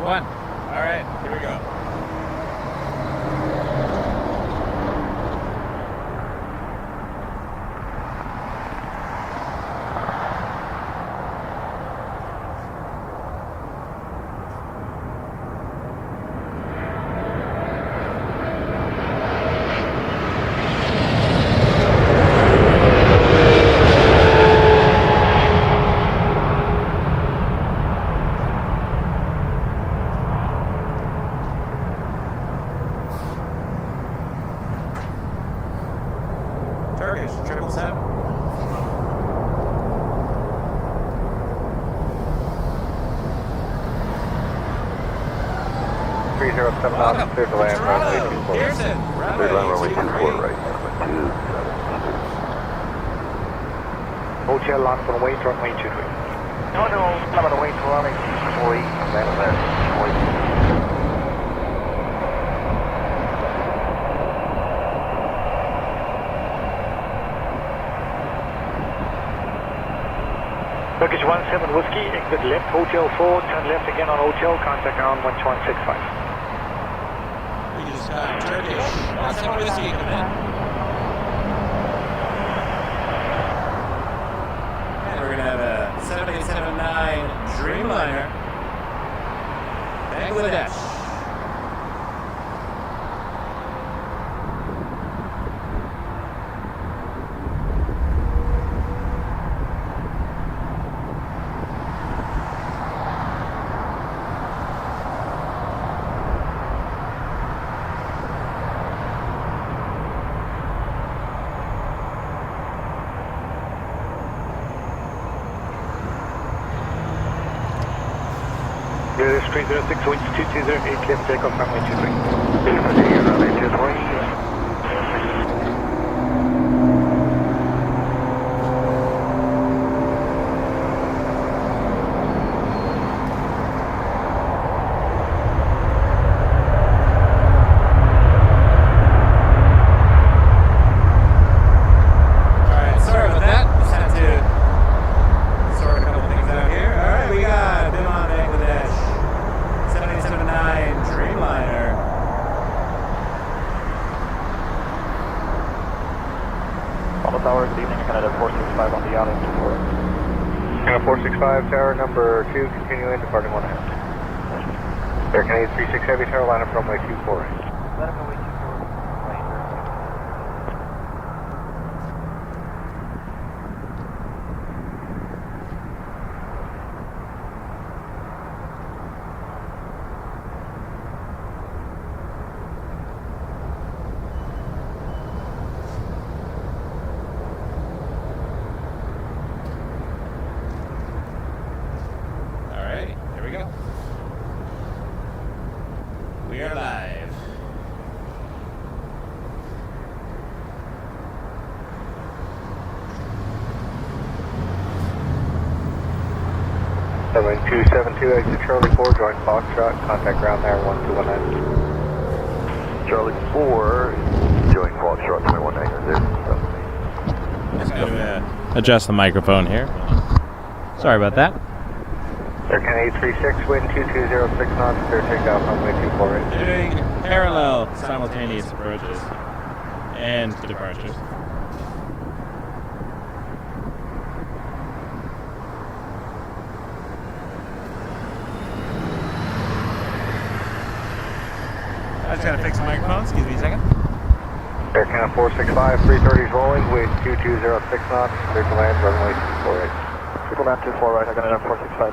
1. All right, here we go. Turkish 777. Welcome. Clear to land runway Toronto 24. Pearson, Clear to land runway 24 runway right. 27. Hotel lock on wait, runway 23. No, I'm on the way to runway 24. Land on there. Turkish 17 Whiskey, exit left, Hotel 4, turn left again on Hotel, contact ground 1165. We just got Turkish 17 Whiskey come in. And we're going to have a 7879 Dreamliner, Bangladesh. This 306, winds 2208, left takeoff, runway 23. Runway 23. Tower, good evening, Canada 465 on the island. Canada 465, tower number 2, continuing, departing 1 ahead. Air Canada 36 Heavy, tower line up runway 24 right. Let him know wait 24. We are live. Runway 272, exit Charlie 4, join Foxtrot, contact ground there 1219. Charlie 4, join Foxtrot 219. Just going to adjust the microphone here. Sorry about that. Air Canada 836, wind 2206 knots, clear takeoff, runway 24 right. Doing parallel simultaneous approaches and departures. I just gotta fix the microphone, excuse me a second. Air Canada 465, 330's rolling, wind 2206 knots, clear to land, runway 24 right. Triple land 24 right, I'm going to 465.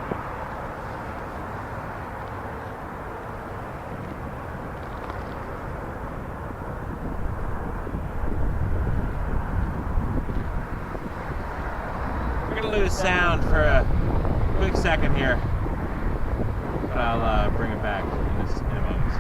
Lose sound for a quick second here, but I'll bring it back in a moment.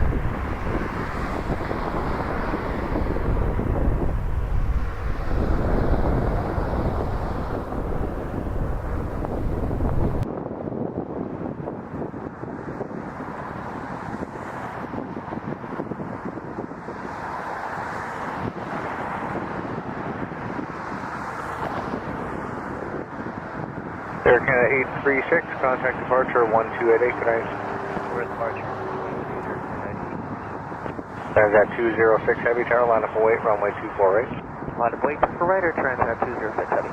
Air Canada 836, contact departure 1288, good night. for departure. Transat 206 Heavy Tower, line up and wait, runway 248. Line of wait for right or Transat 206 Heavy.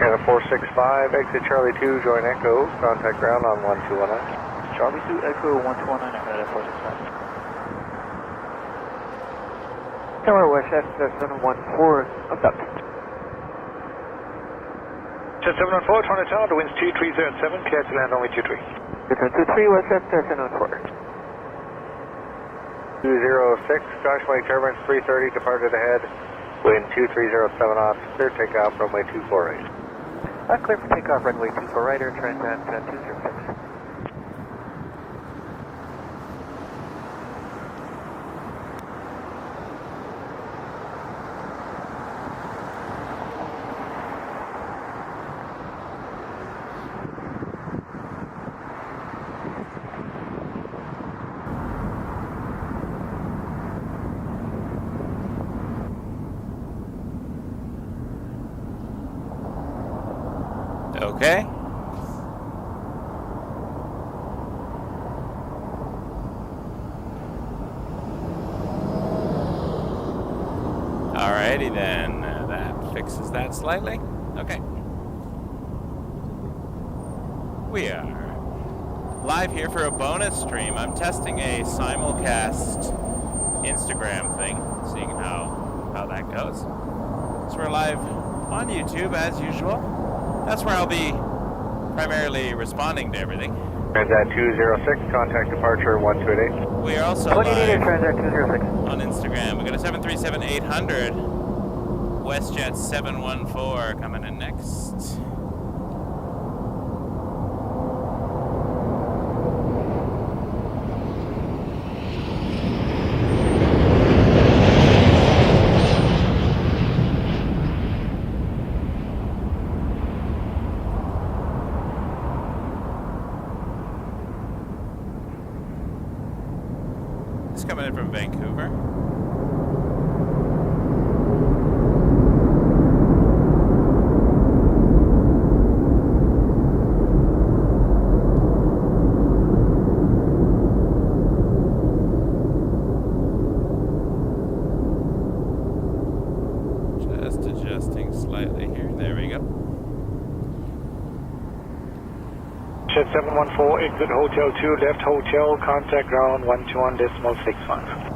Canada 465, exit Charlie 2, join Echo, contact ground on 1219. Charlie 2 Echo 1219, Canada 465. Tower WestJet 714, what's up? Jet 714, Toronto Tower, the wind's 2307, clear to land only 23. Return 23, WestJet 714. 206, Josh Lake turbines 330, departed ahead, wind 2307 knots, clear takeoff, runway 248. Clear for takeoff, runway 24 right, or Transat 206. Okay. Alrighty then, that fixes that slightly. Okay. We are live here for a bonus stream. I'm testing a simulcast Instagram thing, seeing how that goes. So we're live on YouTube as usual. That's where I'll be primarily responding to everything. Transat 206, contact departure 1288. We are also live Transat 206. on Instagram. We got a 737-800 WestJet 714 coming in next. Coming in from Vancouver. Just adjusting slightly here. There we go. Jet 714, exit Hotel 2, left Hotel, contact ground 121.65.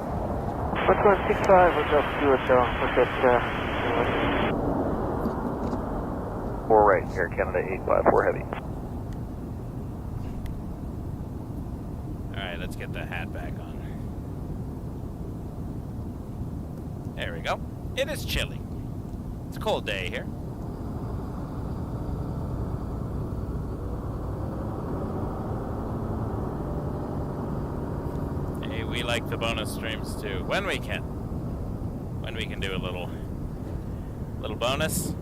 121.65, what's up, Hotel, what's that, 4 right, Air Canada A220-300 Heavy. Alright, let's get the hat back on. There we go. It is chilly. It's a cold day here. We like the bonus streams too, when we can. When we can do a little bonus.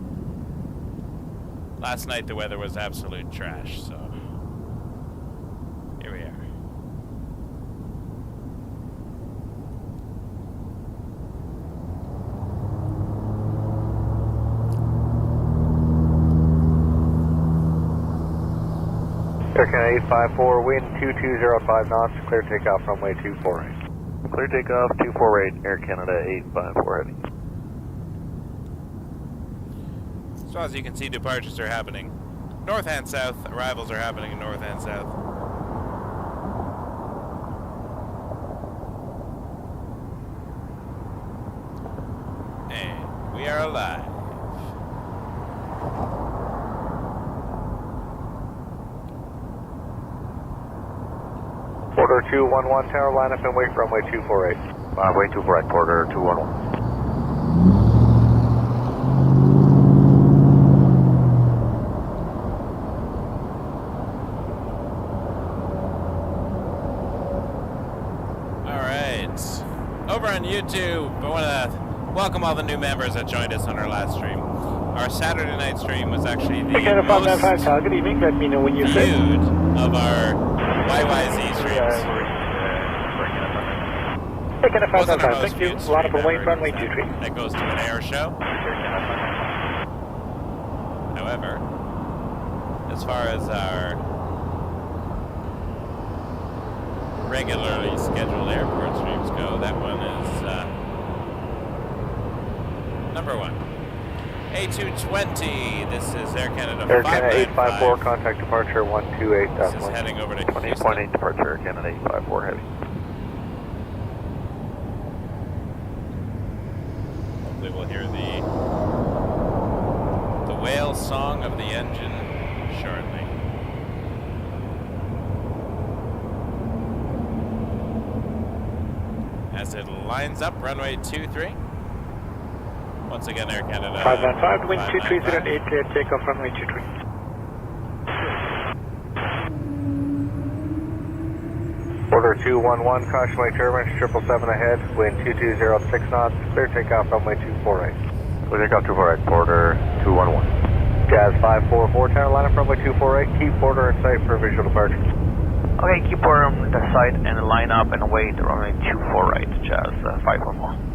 Last night the weather was absolute trash, so here we are. Air Canada 854, wind 2205 knots, clear takeoff runway 248. Clear takeoff 248, Air Canada 854 Heavy. So as you can see, departures are happening north and south, arrivals are happening north and south. And we are alive. Porter 211 tower, line up and wait runway 248. Runway 248, Porter 211. Over on YouTube, I want to welcome all the new members that joined us on our last stream. Our Saturday night stream was actually the most target, evening, let me know when you viewed of our YYZ Taking a Wasn't our 595, most thank you. viewed Line up stream away, ever, runway because 23. that goes to an air show. However, as far as our regularly scheduled airport streams go, that one is number one. A220, this is Air Canada Air Canada 854, 595. contact departure 128. This is heading over to 20.8 Houston. departure, Air Canada 854 heavy. Hopefully we'll hear the whale song of the engine shortly. As it lines up, runway 23. Once again, Air Canada 595, wind 595. 2308, clear takeoff, runway 23. Order 211, caution light turbines, 777 ahead, wind 2206 knots, clear takeoff, runway 248. Clear takeoff 248, Porter 211. Jazz 544, tower line up, runway 248, keep Porter in sight for visual departure. Okay, keep Porter on the side and line up and wait, runway 24 right, Jazz 511.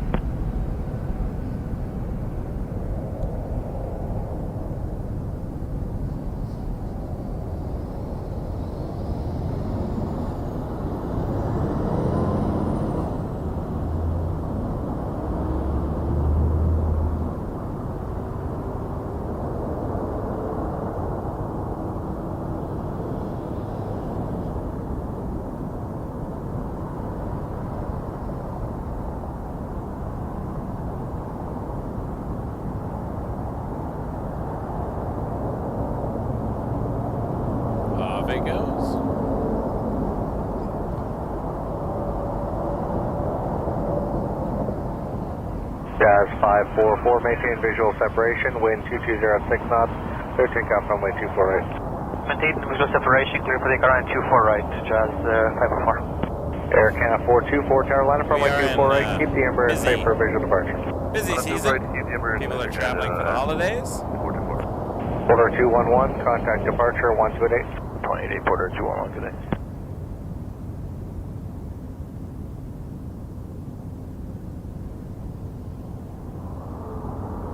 Off it goes. Jazz 544, maintain visual separation, wind 2206 knots, clear takeoff, runway 248. Maintain visual separation, clear for the car on 24 right, Jazz 504. Air Canada 424, tower line up, runway We are in, 248, keep the Embraer in busy- sight for visual departure. Busy season. People are traveling for the holidays. Order 211, contact departure 128. 28 Porter 211 today.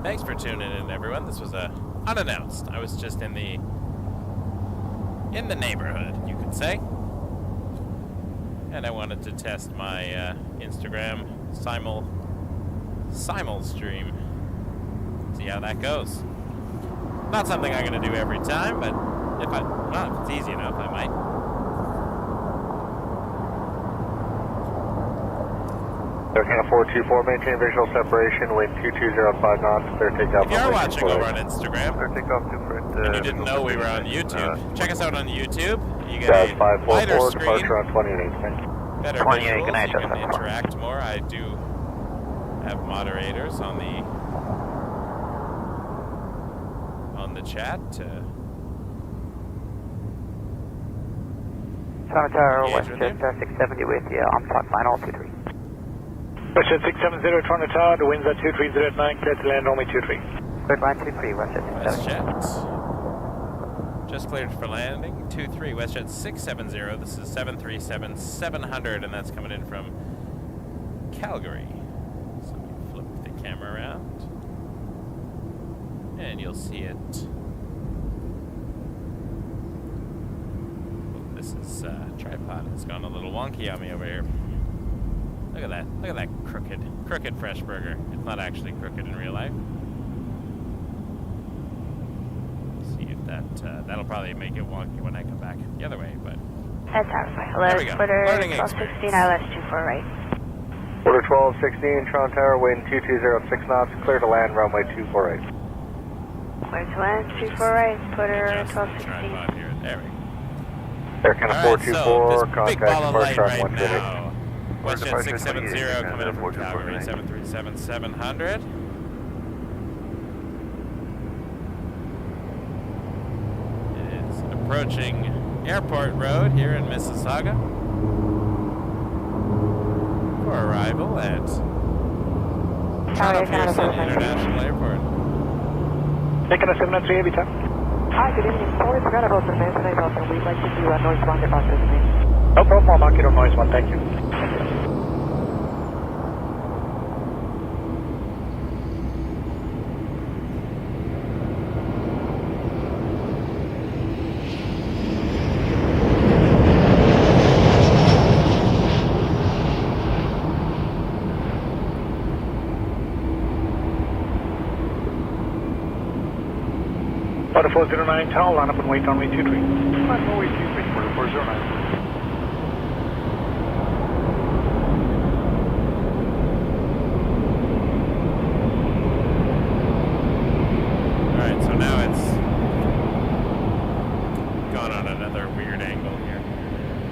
Thanks for tuning in, everyone. This was unannounced. I was just in the neighborhood, you could say, and I wanted to test my Instagram simul stream. See how that goes. Not something I'm going to do every time, but if it's easy enough, I might. Air Canada 424, maintain visual separation, wind 2205 knots, clear takeoff. If you are runway watching over 248. on Instagram, Clear takeoff, different. and you didn't know we were on YouTube, check us out on YouTube. You get Jazz a wider 544, screen, departure on 28. Thank you. better 28, visuals, good night, you can Justin. interact more. I do have moderators on the chat. Toronto Tower, Yeah, WestJet 670 with you, on clock final 23. WestJet 670, Toronto Tower, the winds are 2309, clear to land, runway 23. Cleared line 23, WestJet 670. WestJet. Just cleared for landing. 23, WestJet 670. This is 737-700, and that's coming in from Calgary. So we flip the camera around, and you'll see it. This is tripod. It's gone a little wonky on me over here. Look at that. Look at that crooked fresh burger. It's not actually crooked in real life. See if that'll probably make it wonky when I come back the other way, but That's our There we go. Order Learning 1216, experience. ILS 24 right. Order 1216, Toronto Tower, wind 2206 knots, clear to land, runway 248. Clear to land, 24 right, Order adjust the 1216. tripod here. There we go. Air Canada All right, 424, so this big contact ball of light departure on right 128. now. WestJet 670 coming in from Calgary, 737-700. It is approaching Airport Road here in Mississauga for arrival at Toronto Pearson International Airport. Taking a 793 every time. Hi, good evening. Sorry, forgot about the Manson Delta. We'd like to do a noise rocket processing. No problem, I'll mark it on noise one, thank you. Quarter 409 Tower, line up and wait on way 23. Line up way 23, quarter 409.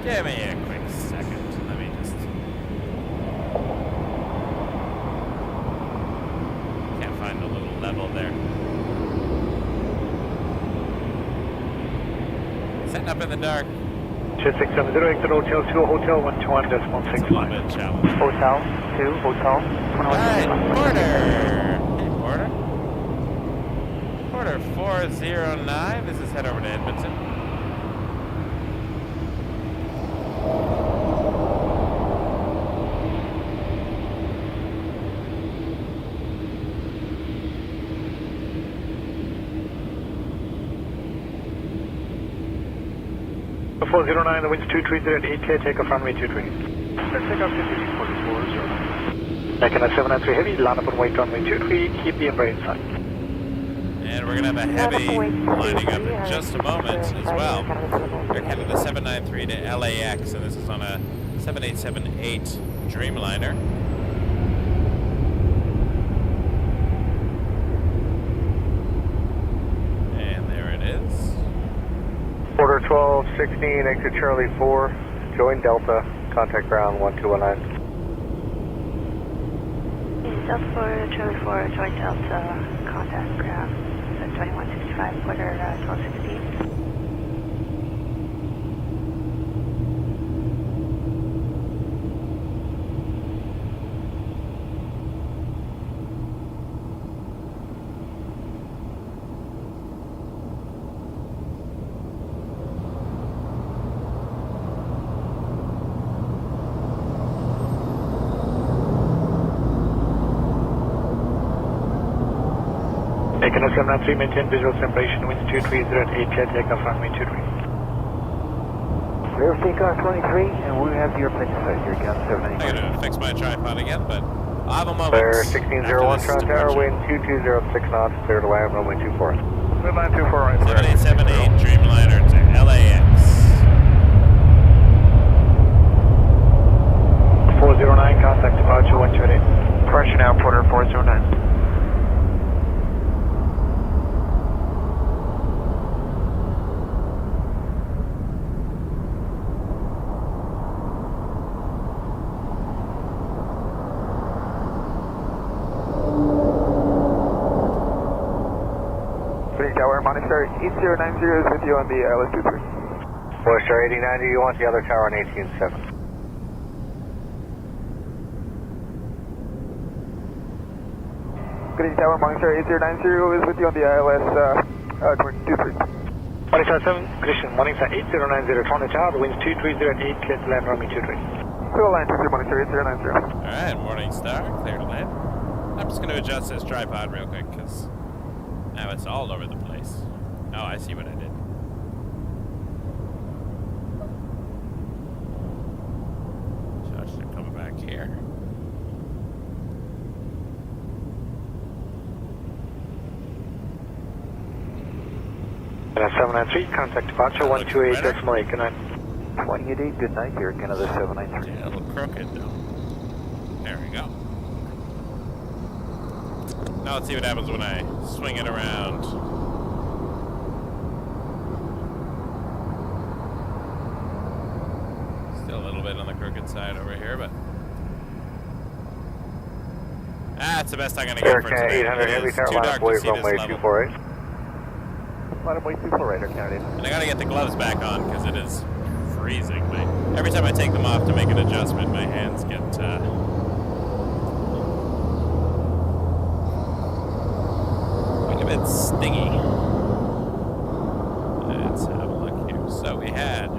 Give me a quick second. Let me just... Can't find a little level there. Setting up in the dark. Jet 670, exit Hotel 2, Hotel 121.65. A little bit challenging. Hotel 2, Hotel. Alright, Porter! Hey, Porter. Porter 409. This is head over to Edmonton. The 409, the wind's 230 at Ethiad, take off runway 23. Take off 50, quarter 409. Making a 793 heavy, line up and wait runway 23, keep the Embraer inside. And we're going to have a heavy lining up in just a moment as well. Air Canada 793 to LAX, and this is on a 7878 Dreamliner. And there it is. Order 1216, exit Charlie 4, join Delta, contact ground 1219. Delta 4, Charlie 4, join Delta, contact ground. 2165, quarter 1216. Making a 793, maintain visual separation, winds 230 at Ethiad, take off runway 23. Clear takeoff 23, and we have your plane inside here, Canada 793. I'm going to fix my tripod again, but I'll have a moment. Clear 1601, Toronto Tower, wind 2206 knots, clear to land, runway 24. Midline 24 right. 7878 Dreamliner to LAX. 409, contact departure 128. Departure now, Porter 409. Star 8090 is with you on the LS23. Star 8090, you want the other tower on 187. Good evening, Tower, Star 8090 is with you on the ILS 23. Morning Star 7, Christian, Morning Star 8090, Toronto Tower, the wind's 230 at 8, clear to land, runway 23. Clear line 23, Morning Star 8090. Alright, Morning Star, clear to land. I'm just going to adjust this tripod real quick, because now it's all over the place. Oh, I see what I did. So I should come back here. And 793, contact departure 128.8, good night. 28, good night here, Canada 793. Yeah, a little crooked though. There we go. Now let's see what happens when I swing it around. On the crooked side over here, but that's the best I'm gonna get for today. 800 heavy tower, line up way runway 248. Line up way 248, Canada. And I gotta get the gloves back on because it is freezing. Every time I take them off to make an adjustment, my hands get quite a bit stingy. Let's have a look here. So we had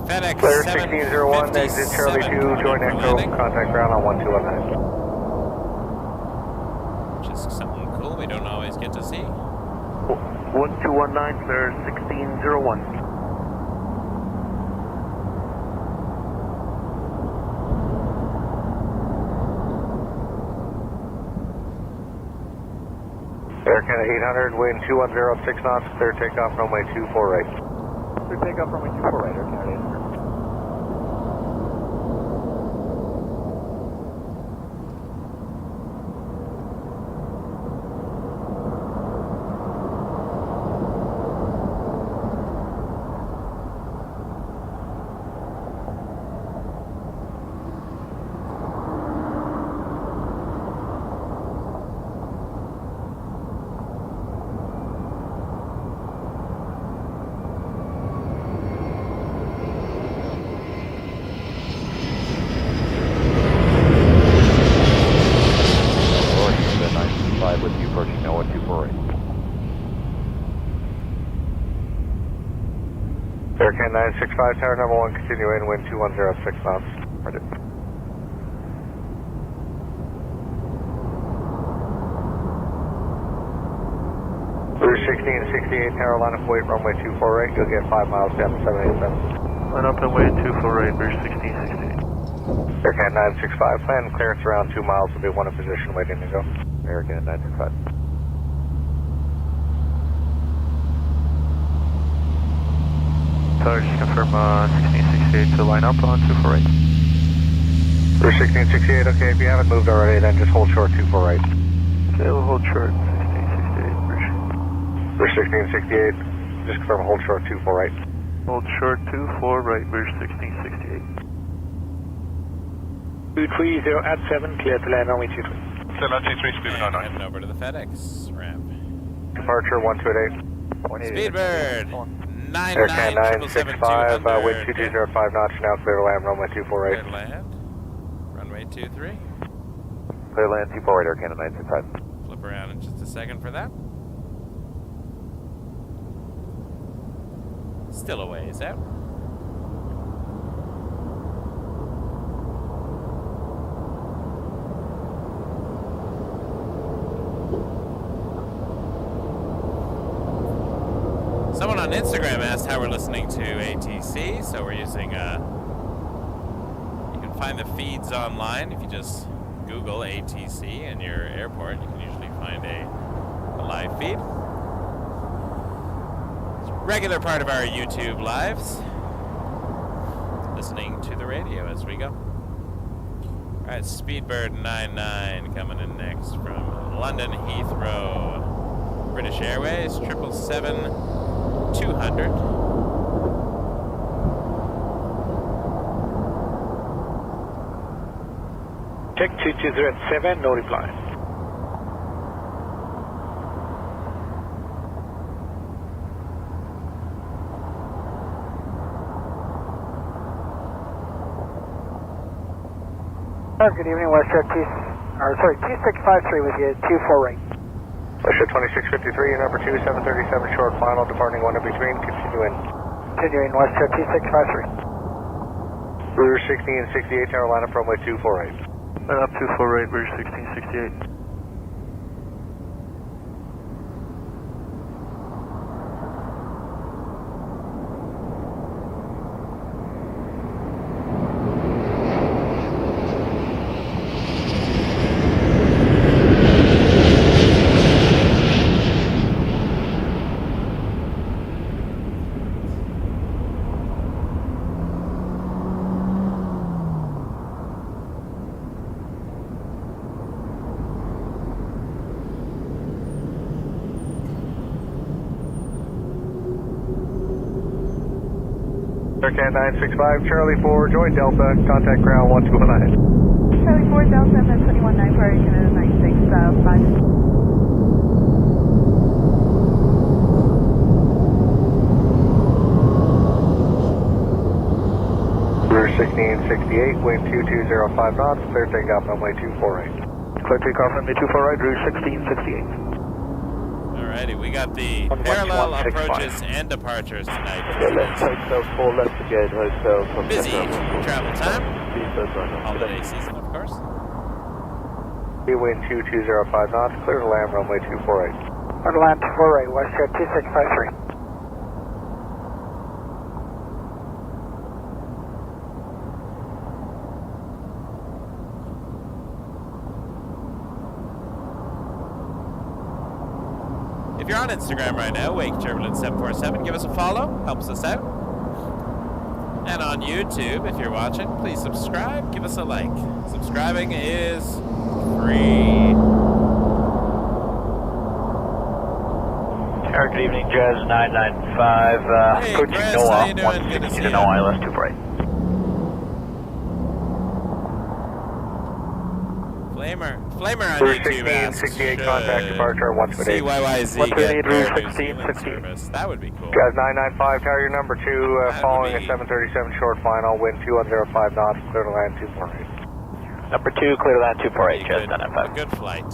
FedEx Clear 1601, exit Charlie 2, join Echo, contact ground on 1219. Just something cool we don't always get to see. 1219, clear 1601. Air Canada 800, wind 2106 knots, clear takeoff, runway 24 right. Clear takeoff, runway 24 right, Air Canada 800. Air Canada 965, tower number 1, continue in, wind 2106 knots. Roger. Route 1668, tower line up, wait, runway 24 right, you'll get 5 miles down to 787. Line up and wait 24 right, bridge 1668. Air Canada 965, plan clearance around 2 miles, will be one in position waiting to go. Air Canada 965. Sorry, just confirm 1668 to line up on 24 right. Route 1668, okay, if you haven't moved already, then just hold short 24 right. Okay, we'll hold short 1668, bridge. Route 1668, just confirm hold short 24 right. Hold short 24 right, bridge 1668. Route 30 at 7, clear to land runway 23. Clear land 23, speed 99. Heading over to the FedEx ramp. Departure 128. Speedbird! Air Canada 965, wind 2205 knots, now clear to land, runway 24 right. Clear land. Runway 23. Clear land 24 right, Air Canada 965. Flip around in just a second for that. Still a ways out. Someone on Instagram asked how we're listening to ATC, so we're using you can find the feeds online. If you just Google ATC in your airport, you can usually find a live feed. It's a regular part of our YouTube lives, listening to the radio as we go. All right, Speedbird 99 coming in next from London Heathrow, British Airways 777-200. Check 2207, no reply. Good evening, WestJet 2653 with you, 24 right. WestJet 2653, your number 2, 737 short final, departing 1 in between, continue in. Continuing WestJet 2653. Route 1668, tower line up, runway 24 right. Line up 24 right, bridge 1668. Air Canada 965, Charlie 4, join Delta, contact ground 1219. Charlie 4, Delta, then 219 for Canada 965. Route 1668, wind 2205 knots, clear takeoff runway 24 right. Clear takeoff runway 24 right, route 1668. Alrighty, we got the parallel approaches and departures tonight. Left hotel 4 left again, hotel from Busy travel time. Holiday season, of course. Wind 2205 knots, clear to land runway 24 right. Clear to land 24 right, WestJet 2653. If you're on Instagram right now, WakeTurbulence747, give us a follow, helps us out. And on YouTube, if you're watching, please subscribe, give us a like. Subscribing is free. Good evening, Jazz 995. Hey, Approaching Chris, NOAA, how you doing? Good to see 160 you. to NOAA, ILS 2 right. Flamer on Cruise YouTube 16, asks, 68 should contact departure 128. CYYZ 128, get Air New 16, Zealand 16. service? That would be cool. Jazz 995, tower your number 2, That following would a be- 737 short final, wind 2105 knots, clear to land 248. Number 2, clear to land Pretty 248, Jazz good, 995. a good flight.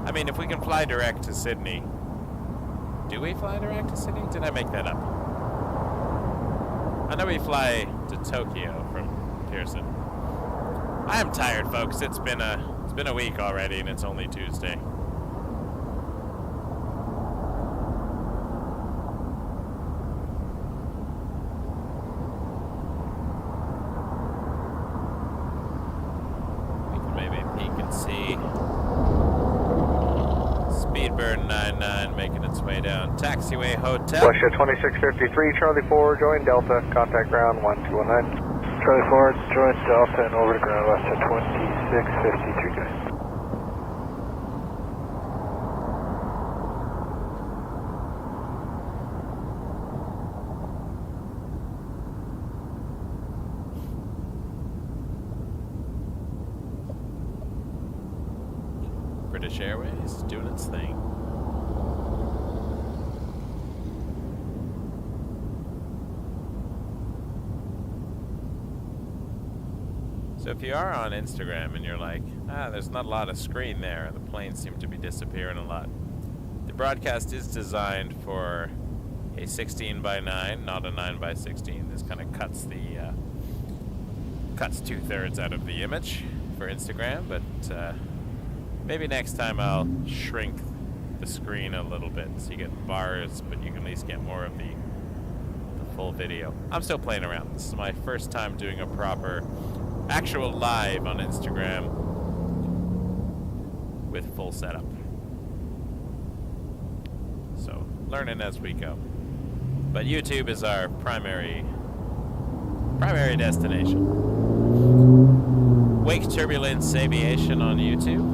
I mean, if we can fly direct to Sydney. Do we fly direct to Sydney? Did I make that up? I know we fly to Tokyo from Pearson. I am tired, folks. It's been a week already, and it's only Tuesday. We can maybe peek and see. Speedbird 99 making its way down Taxiway Hotel. WestJet 2653, Charlie 4, join Delta, contact ground 1219. Charlie 4, join Delta and over to ground WestJet 2653, guys. British Airways doing its thing. So if you are on Instagram and you're like, there's not a lot of screen there, the planes seem to be disappearing a lot. The broadcast is designed for a 16:9, not a 9:16. This kind of cuts the cuts 2/3 out of the image for Instagram, but maybe next time I'll shrink the screen a little bit so you get bars, but you can at least get more of the full video. I'm still playing around. This is my first time doing a proper actual live on Instagram with full setup. So, learning as we go. But YouTube is our primary destination. Wake Turbulence Aviation on YouTube.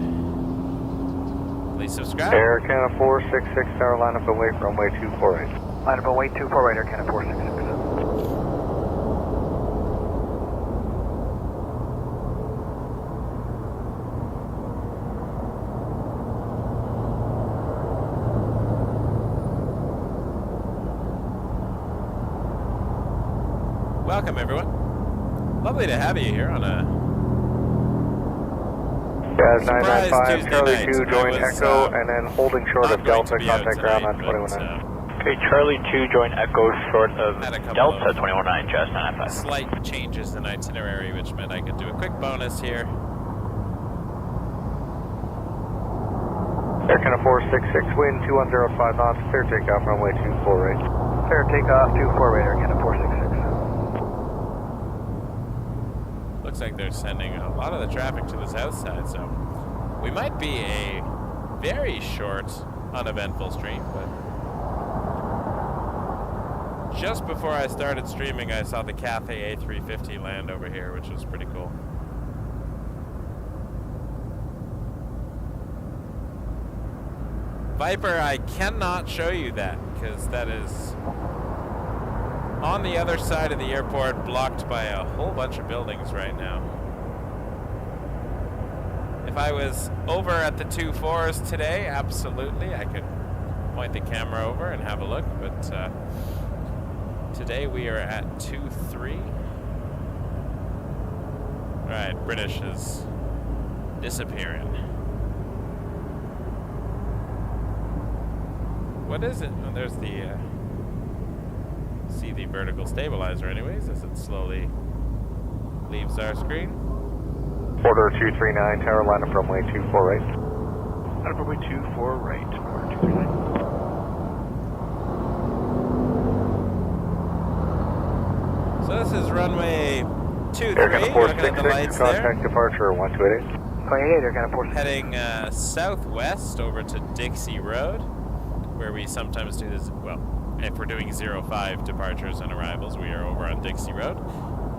Please subscribe. Air Canada 466, tower line up and wait for runway 248. Line up and wait 248, Air Canada 466. Welcome, everyone. Lovely to have you here on a Jazz surprise 995, Tuesday Charlie night. 2, join I was, Echo, and then holding short not of going Delta, to be out contact ground on tonight, 219. but, Okay, Charlie 2, join Echo short of Had a couple Delta of 219, Jazz 995. slight changes in itinerary, which meant I could do a quick bonus here. Air Canada 466, wind 2105 knots, clear takeoff, runway 248. Clear takeoff 248, Air Canada 466. Looks like they're sending a lot of the traffic to the south side, so we might be a very short, uneventful stream, but just before I started streaming, I saw the Cathay A350 land over here, which was pretty cool. Viper, I cannot show you that, because that is on the other side of the airport, blocked by a whole bunch of buildings right now. If I was over at the 2-4s today, absolutely, I could point the camera over and have a look, but today we are at 2-3. Alright, British is disappearing. What is it? Oh, there's the see the vertical stabilizer anyways as it slowly leaves our screen. Order 239, tower line up runway 248. Line up runway 24 right, order 239. So this is runway 23. Air Canada Looking at the 466, lights there. contact departure 1228. 28, Air Canada 466. Heading southwest over to Dixie Road. where we sometimes do this. Well, if we're doing 05 departures and arrivals, we are over on Dixie Road.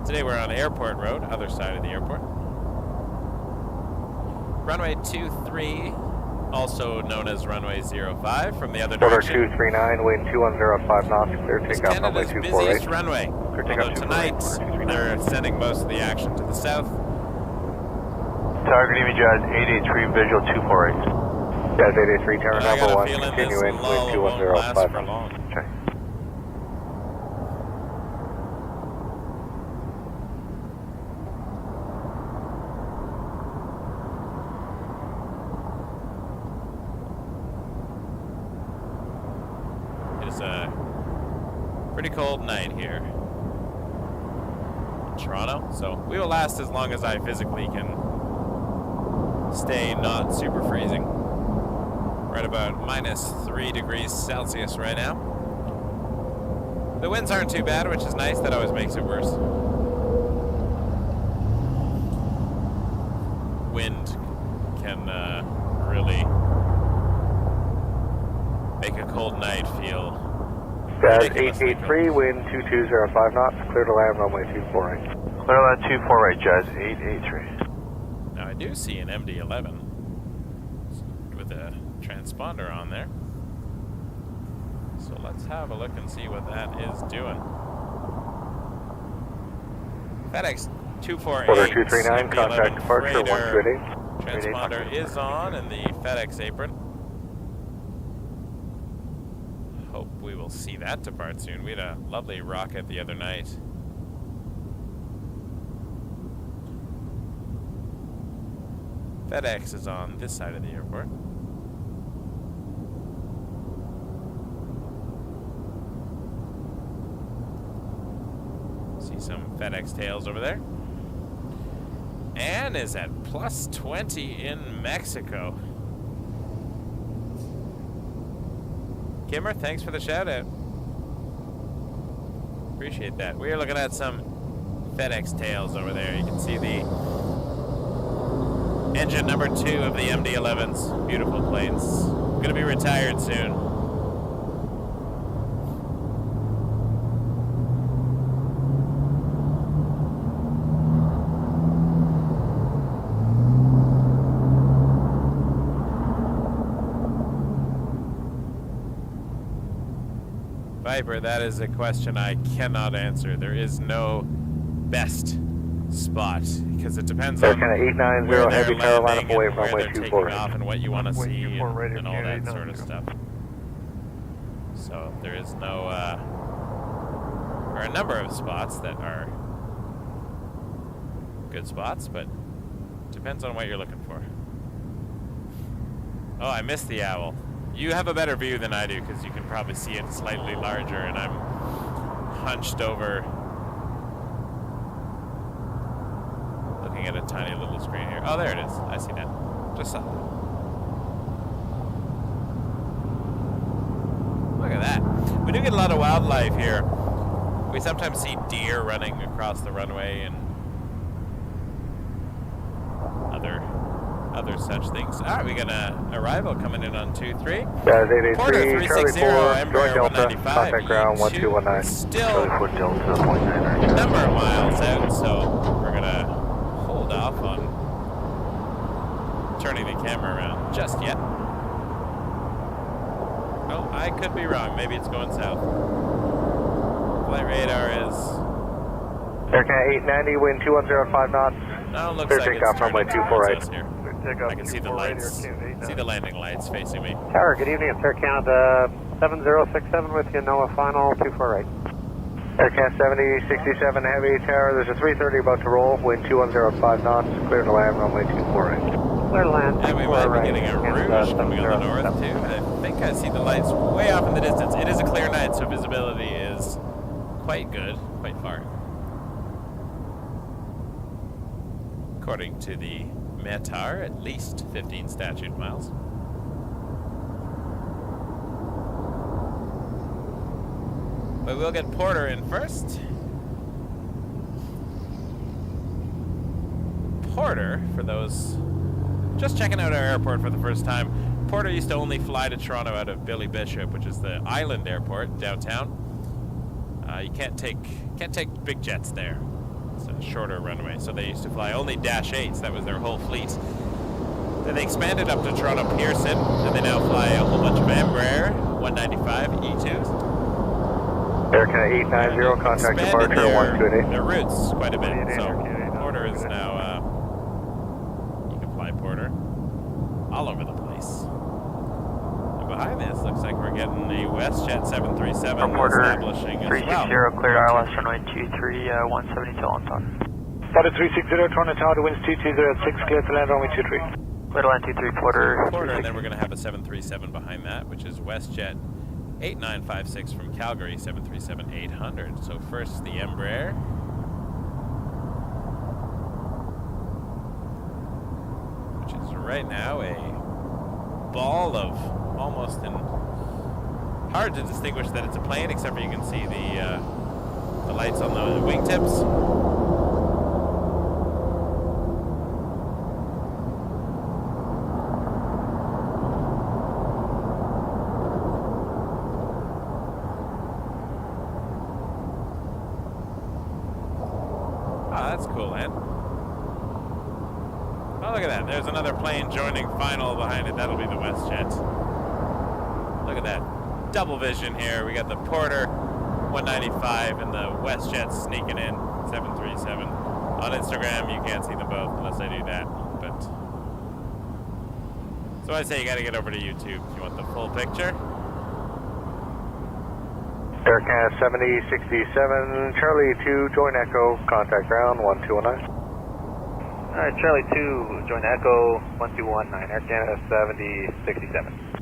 Today we're on Airport Road, other side of the airport. Runway 23, also known as runway 05, from the other Order direction. 239, wind 2105 knots, clear It's takeoff runway Canada's 248. busiest runway. Clear takeoff Although tonight, 248. they're sending most of the action to the south. Target EV Jazz 883, visual 248. Jazz 883, turn I number got a 1, feeling continue this in, lull wind won't last 2105 for knots. long. Okay. It's a pretty cold night here in Toronto, so we will last as long as I physically can stay not super freezing. We're at about -3 degrees Celsius right now. The winds aren't too bad, which is nice. That always makes it worse. Wind can really make a cold night feel Jazz ridiculously 883, wind 2205 knots, clear to land runway 248. Clear to land 248, Jazz 883. cold. Now I do see an MD-11 with a transponder on there. So let's have a look and see what that is doing. FedEx 248. Order 239, MD-11 contact departure freighter 128. Transponder is on in the FedEx apron. Hope we will see that depart soon. We had a lovely rocket the other night. FedEx is on this side of the airport. See some FedEx tails over there. Ann is at +20 in Mexico. Kimmer, thanks for the shout out. Appreciate that. We are looking at some FedEx tails over there. You can see the engine number 2 of the MD-11s. Beautiful planes. Gonna be retired soon. Viper, that is a question I cannot answer. There is no best spot because it depends on Canada A220, where they're heavy tower line landing up away and from where runway they're taking 248. off and what you want to see and 24 radio, all that Canada sort of 892. stuff. So there is no, there are a number of spots that are good spots, but depends on what you're looking for. Oh, I missed the owl. You have a better view than I do because you can probably see it slightly larger and I'm hunched over looking at a tiny little screen here. Oh, there it is. I see that. Just saw that. Look at that. We do get a lot of wildlife here. We sometimes see deer running across the runway and other such things. All right, we got an arrival coming in on 23. Jazz Porter 883, Charlie 360, 4, Embraer joint Delta, 195, contact ground 1219. Still Charlie 4 Delta, 0.9. a number of miles out, so we're gonna hold off on turning the camera around just yet. Oh, I could be wrong. Maybe it's going south. Flight radar is... Air Canada 890, wind 2105 knots. No, looks Clear like it's takeoff runway turning towards 248. us here. Takeoff I can see the 248, lights. Air Canada See the landing lights facing me. Tower, good evening. It's Air Canada 7067 with you, NOAA final 248. Air Canada 7067 heavy tower, there's a 330 about to roll, wind 2105 knots, clear to land runway 248. Clear to land. And we might be 248, getting a rouge coming on the north too. I think I see the lights way off in the distance. It is a clear night, so visibility is quite good, quite far. According to the METAR, at least 15 statute miles. But we'll get Porter in first. Porter, for those just checking out our airport for the first time, Porter used to only fly to Toronto out of Billy Bishop, which is the island airport downtown. You can't take big jets there. It's a shorter runway, so they used to fly only Dash 8s. That was their whole fleet. Then they expanded up to Toronto Pearson, and they now fly a whole bunch of Embraer 195 E2s. Air Canada A220, contact departure 128. Their routes quite a bit. So Porter is now, you can fly Porter all over the place. And behind this, looks like we're getting a WestJet 737 establishing as well. 360, cleared ILS runway 23, 172 on top. Porter 360, Toronto Tower, winds 2206, clear to land runway 23. Clear to land 23, Porter. Porter, and then we're going to have a 737 behind that, which is WestJet 8956 from Calgary, 737-800. So first the Embraer. Which is right now a ball of almost hard to distinguish that it's a plane, except for you can see the lights on the wingtips. That's cool, man. Oh, look at that. There's another plane joining final behind it. That'll be the WestJet. Look at that. Double vision here. We got the Porter 195 and the WestJet sneaking in 737. On Instagram, you can't see them both unless I do that. But so I say you got to get over to YouTube if you want the full picture. Air Canada 7067, Charlie 2, join Echo, contact ground 1219. Alright, Charlie 2, join Echo 1219, Air Canada 7067.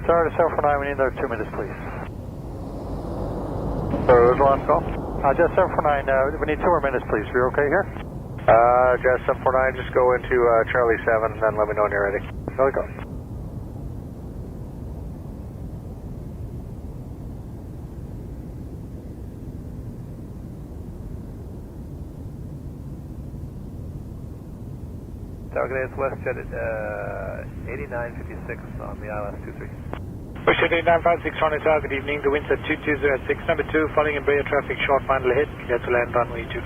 Sorry to 749, we need another 2 minutes, please. Sorry, what was the last call? Just 749, we need 2 more minutes, please. You're okay here? Just 749, just go into Charlie 7, then let me know when you're ready. There we go. Target is WestJet 8956 on the ILS 23. WestJet 8956, Toronto Tower, good evening. The winds at 2206, number 2, following Embraer traffic, short final hit, clear to land runway 23.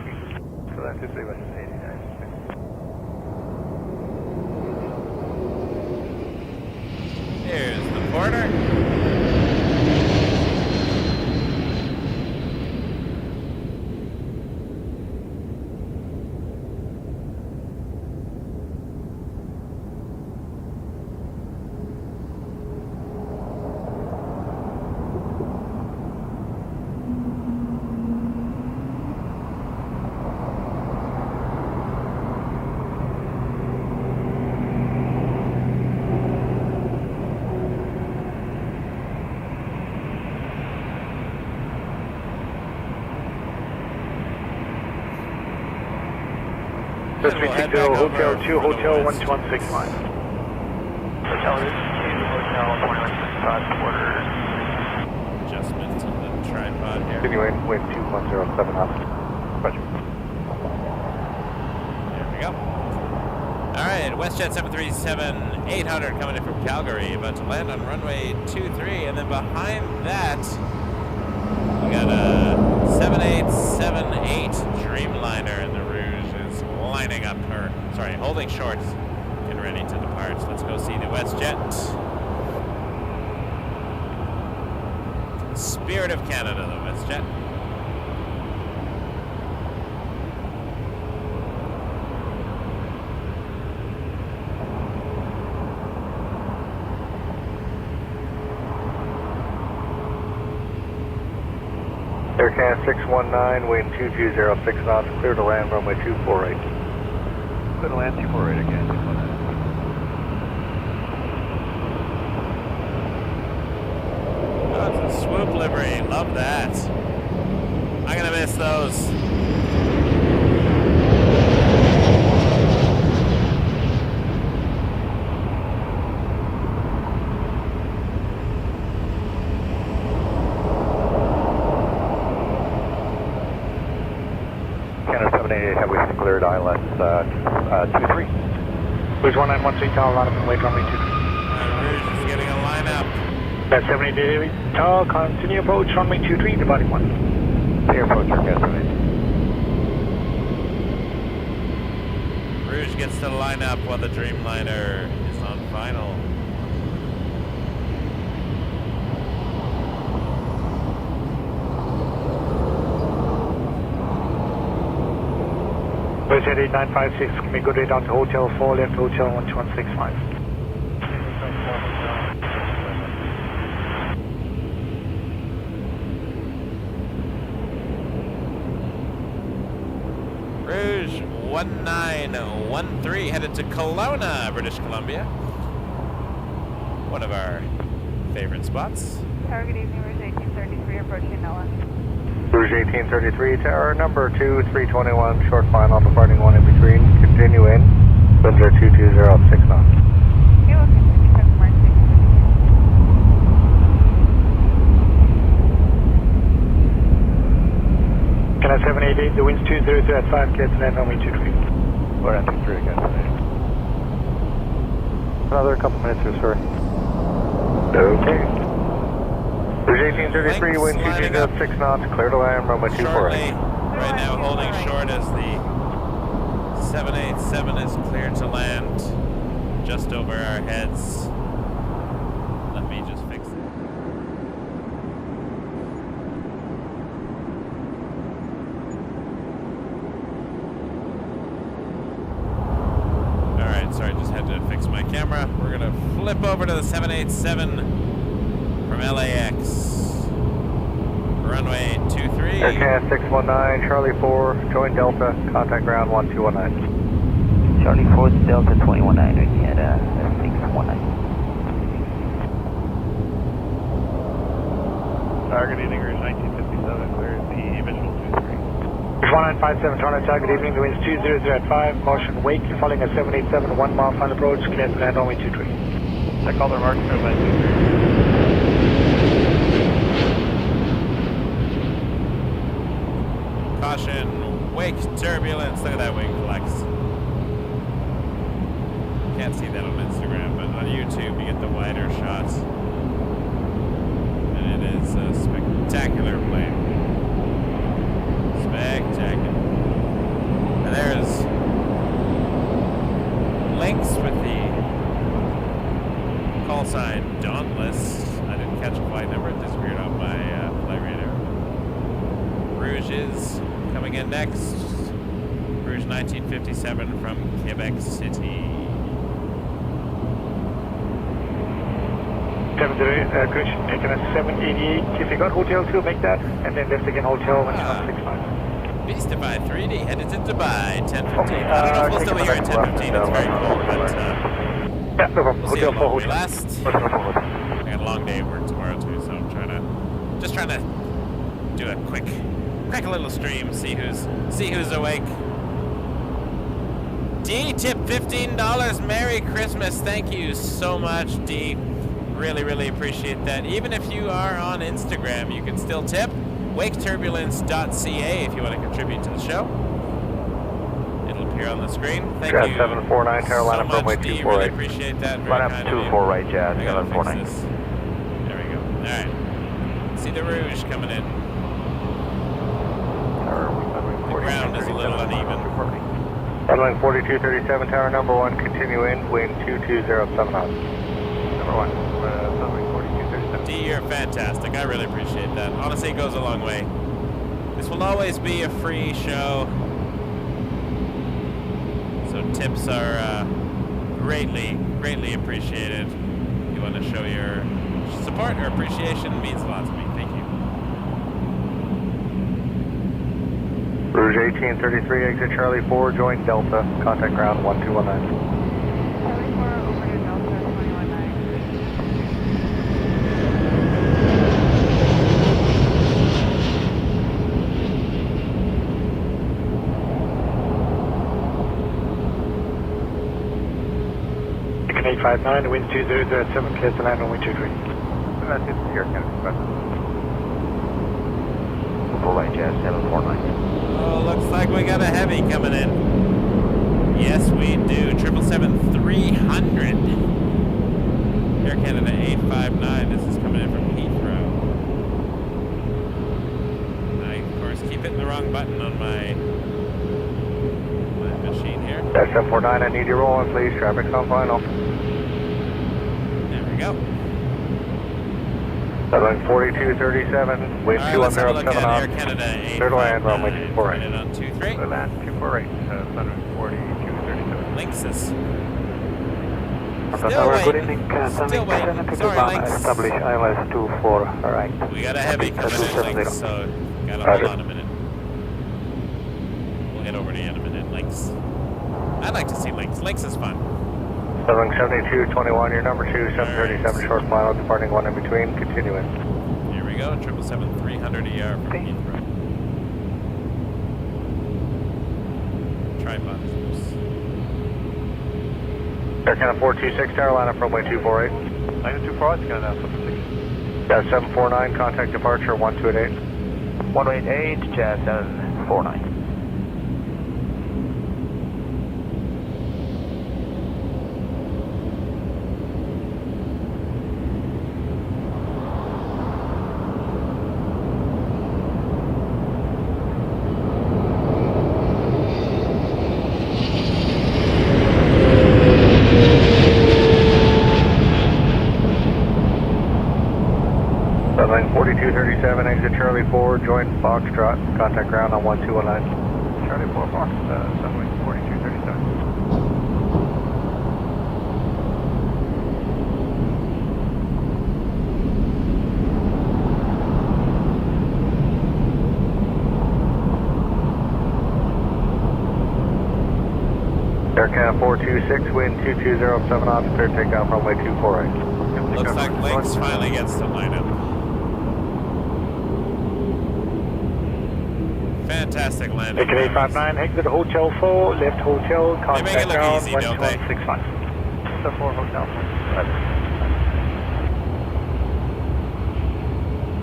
So land 23, WestJet 8956. Here's the Porter. Just 360, Hotel 2, Hotel 1265. Hotel 2, Hotel 2165, Porter. Adjustment to the tripod here. Continuing, wind 2107 knots. Roger. There we go. Alright, WestJet 737-800 coming in from Calgary, about to land on runway 23, and then behind that, we got a 7878 Dreamliner, and the Rouge is lining up, or sorry, holding short, getting ready to depart. So let's go see the WestJet. Spirit of Canada, the WestJet. Air Canada 619, wind 2206 knots, clear to land runway 248. Clear to land 248 again. Oh, it's a swoop livery. Love that. I'm gonna miss those. Canada 788, have we cleared ILS 23? Bridge 1913 Tower, line up and wait runway 23. Rouge is getting a lineup. That's 788 Tower, continue approach runway 23, departing 1. Clear approach, Gas 788. Rouge gets to line up while the Dreamliner is on final. WestJet 8956, can we go right down to Hotel 4, left Hotel 12165. Rouge 1913 headed to Kelowna, British Columbia. One of our favorite spots. Tower, good evening, Rouge 1833, approaching NOAA. Rouge 1833, tower number 2, 321, short final, departing 1 in between, continue in, winds are 220 6 knots. Okay, we'll continue from Mark 6. Canada 788, the wind's 203 at 5, clear to land runway 23. We're at 3 again today. Another couple minutes here, sorry. Okay. Rouge 1833, wind 220 6 knots, clear to land, runway 24. Shortly, right now holding short as the 787 is cleared to land just over our heads. Let me just fix it. Alright, sorry, just had to fix my camera. We're gonna flip over to the 787 from LAX. Runway 23. Air Canada 619, Charlie 4, join Delta, contact ground 1219. Charlie 4 Delta 219, Air Canada 619. Target evening, Rouge 1957, clear the visual 23. 1957 Toronto, target evening, the wind's 200 at 5, caution wake, following a 787, 1 mile final approach, clear to land runway 23. Check all their marks, airline 23. Caution, wake turbulence. Look at that wing flex. Can't see that on Instagram, but on YouTube you get the wider shots. And it is a spectacular plane. Spectacular. And there's Lynx with the call sign Dauntless. I didn't catch a flight number, it disappeared off my flight radar. Rouge is coming in next. Rouge 1957 from Quebec City. 788, if you got Hotel 2, make that, and then left again Hotel 165. Beastify 3D headed to Dubai, 10:15. I don't know if we'll still be here at 10:15, it's very cold, but yeah, no problem. we'll see Hotel how 4 long we Hotel. last. I got a long day of work tomorrow too, so I'm just trying to do a quick little stream, see who's awake. D, tip $15. Merry Christmas. Thank you so much, D. Really appreciate that. Even if you are on Instagram, you can still tip. waketurbulence.ca if you want to contribute to the show. It'll appear on the screen. Thank Jazz you 749, so Carolina, much, runway D. 248. Really appreciate that. Very Line up kind of you. 24 right, Jazz I gotta fix 749. this. There we go. All right. See the Rouge coming in. The ground is a little uneven. Runway 4237, tower number 1, continue in, wind 2207 knots. Number 1, runway 4237. D, you're fantastic. I really appreciate that. Honestly, it goes a long way. This will always be a free show, so tips are greatly appreciated. If you want to show your support or appreciation, it means a lot to me. Thank you. Rouge 1833, exit Charlie 4, join Delta, contact ground 1219. Charlie 4, over to Delta 219. Chicken 859, the wind's 200 at 7, clear to land runway 23. That's it, Air Canada. full right, Jazz 749. Oh, looks like we got a heavy coming in. Yes, we do. 777-300. Air Canada A220. This is coming in from Heathrow. I, of course, keep hitting the wrong button on my machine here. Dash 749, I need you rolling, please. Traffic's on final. There we go. Runway 4237, wind All right, let's have a look 2107 at Air knots. Canada Clear to land, runway 859. 248. Headed on 23. Clear land 248, 74237. Lynx's. Good evening, Still waiting. Sorry, Lynx. Establish ILS 24, right. We got a heavy coming in, Lynx, so gotta hold on a minute. We'll head over to you in a minute, Lynx. I'd like to see Lynx. Lynx is fun. Runway 7221, your number 2, 737 short final, departing 1 in between, continuing. Here we go, 777-300ER from Heathrow. Tripod. Air Canada 426, tower line up runway 248. Line 248, Canada 76. Jazz 749, contact departure 1288. 188, Jazz 749. Runway 4237, exit Charlie 4, join Foxtrot, contact ground on 1219. Charlie 4 Fox, runway 4237. Air Canada 426, wind 2207 knots, clear takeoff runway 248. Looks like Lynx finally gets to line up. Fantastic landing. Ticket 859, exit Hotel 4, left Hotel, They make it contact look ground easy, don't they? 1165. The 4 Hotel.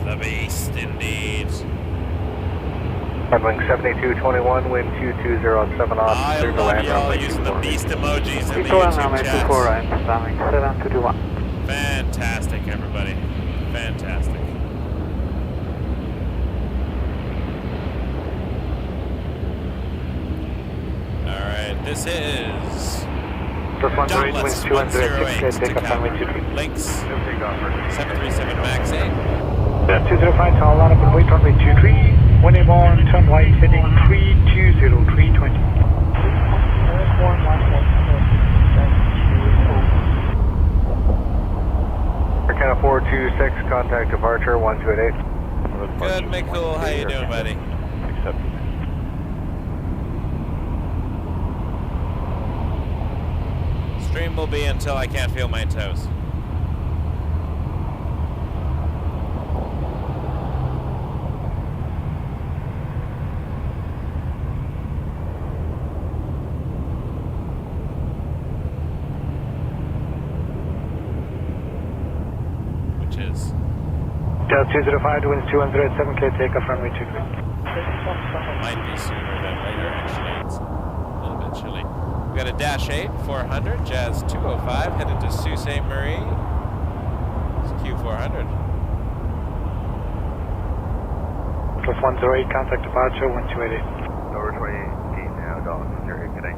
The beast, indeed. Runway 7221, wind 2207 knots, I clear to love land y'all runway using the 248. beast emojis in the People and YouTube runway 24, chats. right. Landing 721. Fantastic, everybody. Fantastic. Alright, this is Plus 108, wind Dauntless 206, 108 take up runway to 23. Lynx Takeoff for 737 Max 8. 205, tower line up and wait runway 23. 1 on, turn right, heading 320, 320. Air Canada 426, contact departure 1288. Good, Michael. How you doing, buddy? Stream will be until I can't feel my toes. Which is Delta 205, winds 207, clear takeoff runway 23. might be sooner than later. Actually, it's a little bit chilly. We got a Dash 8 400, Jazz 205 headed to Sault Ste. Marie. It's Q400. Plus 108, contact departure 1288. Over 28 now, Dallas, you're here today.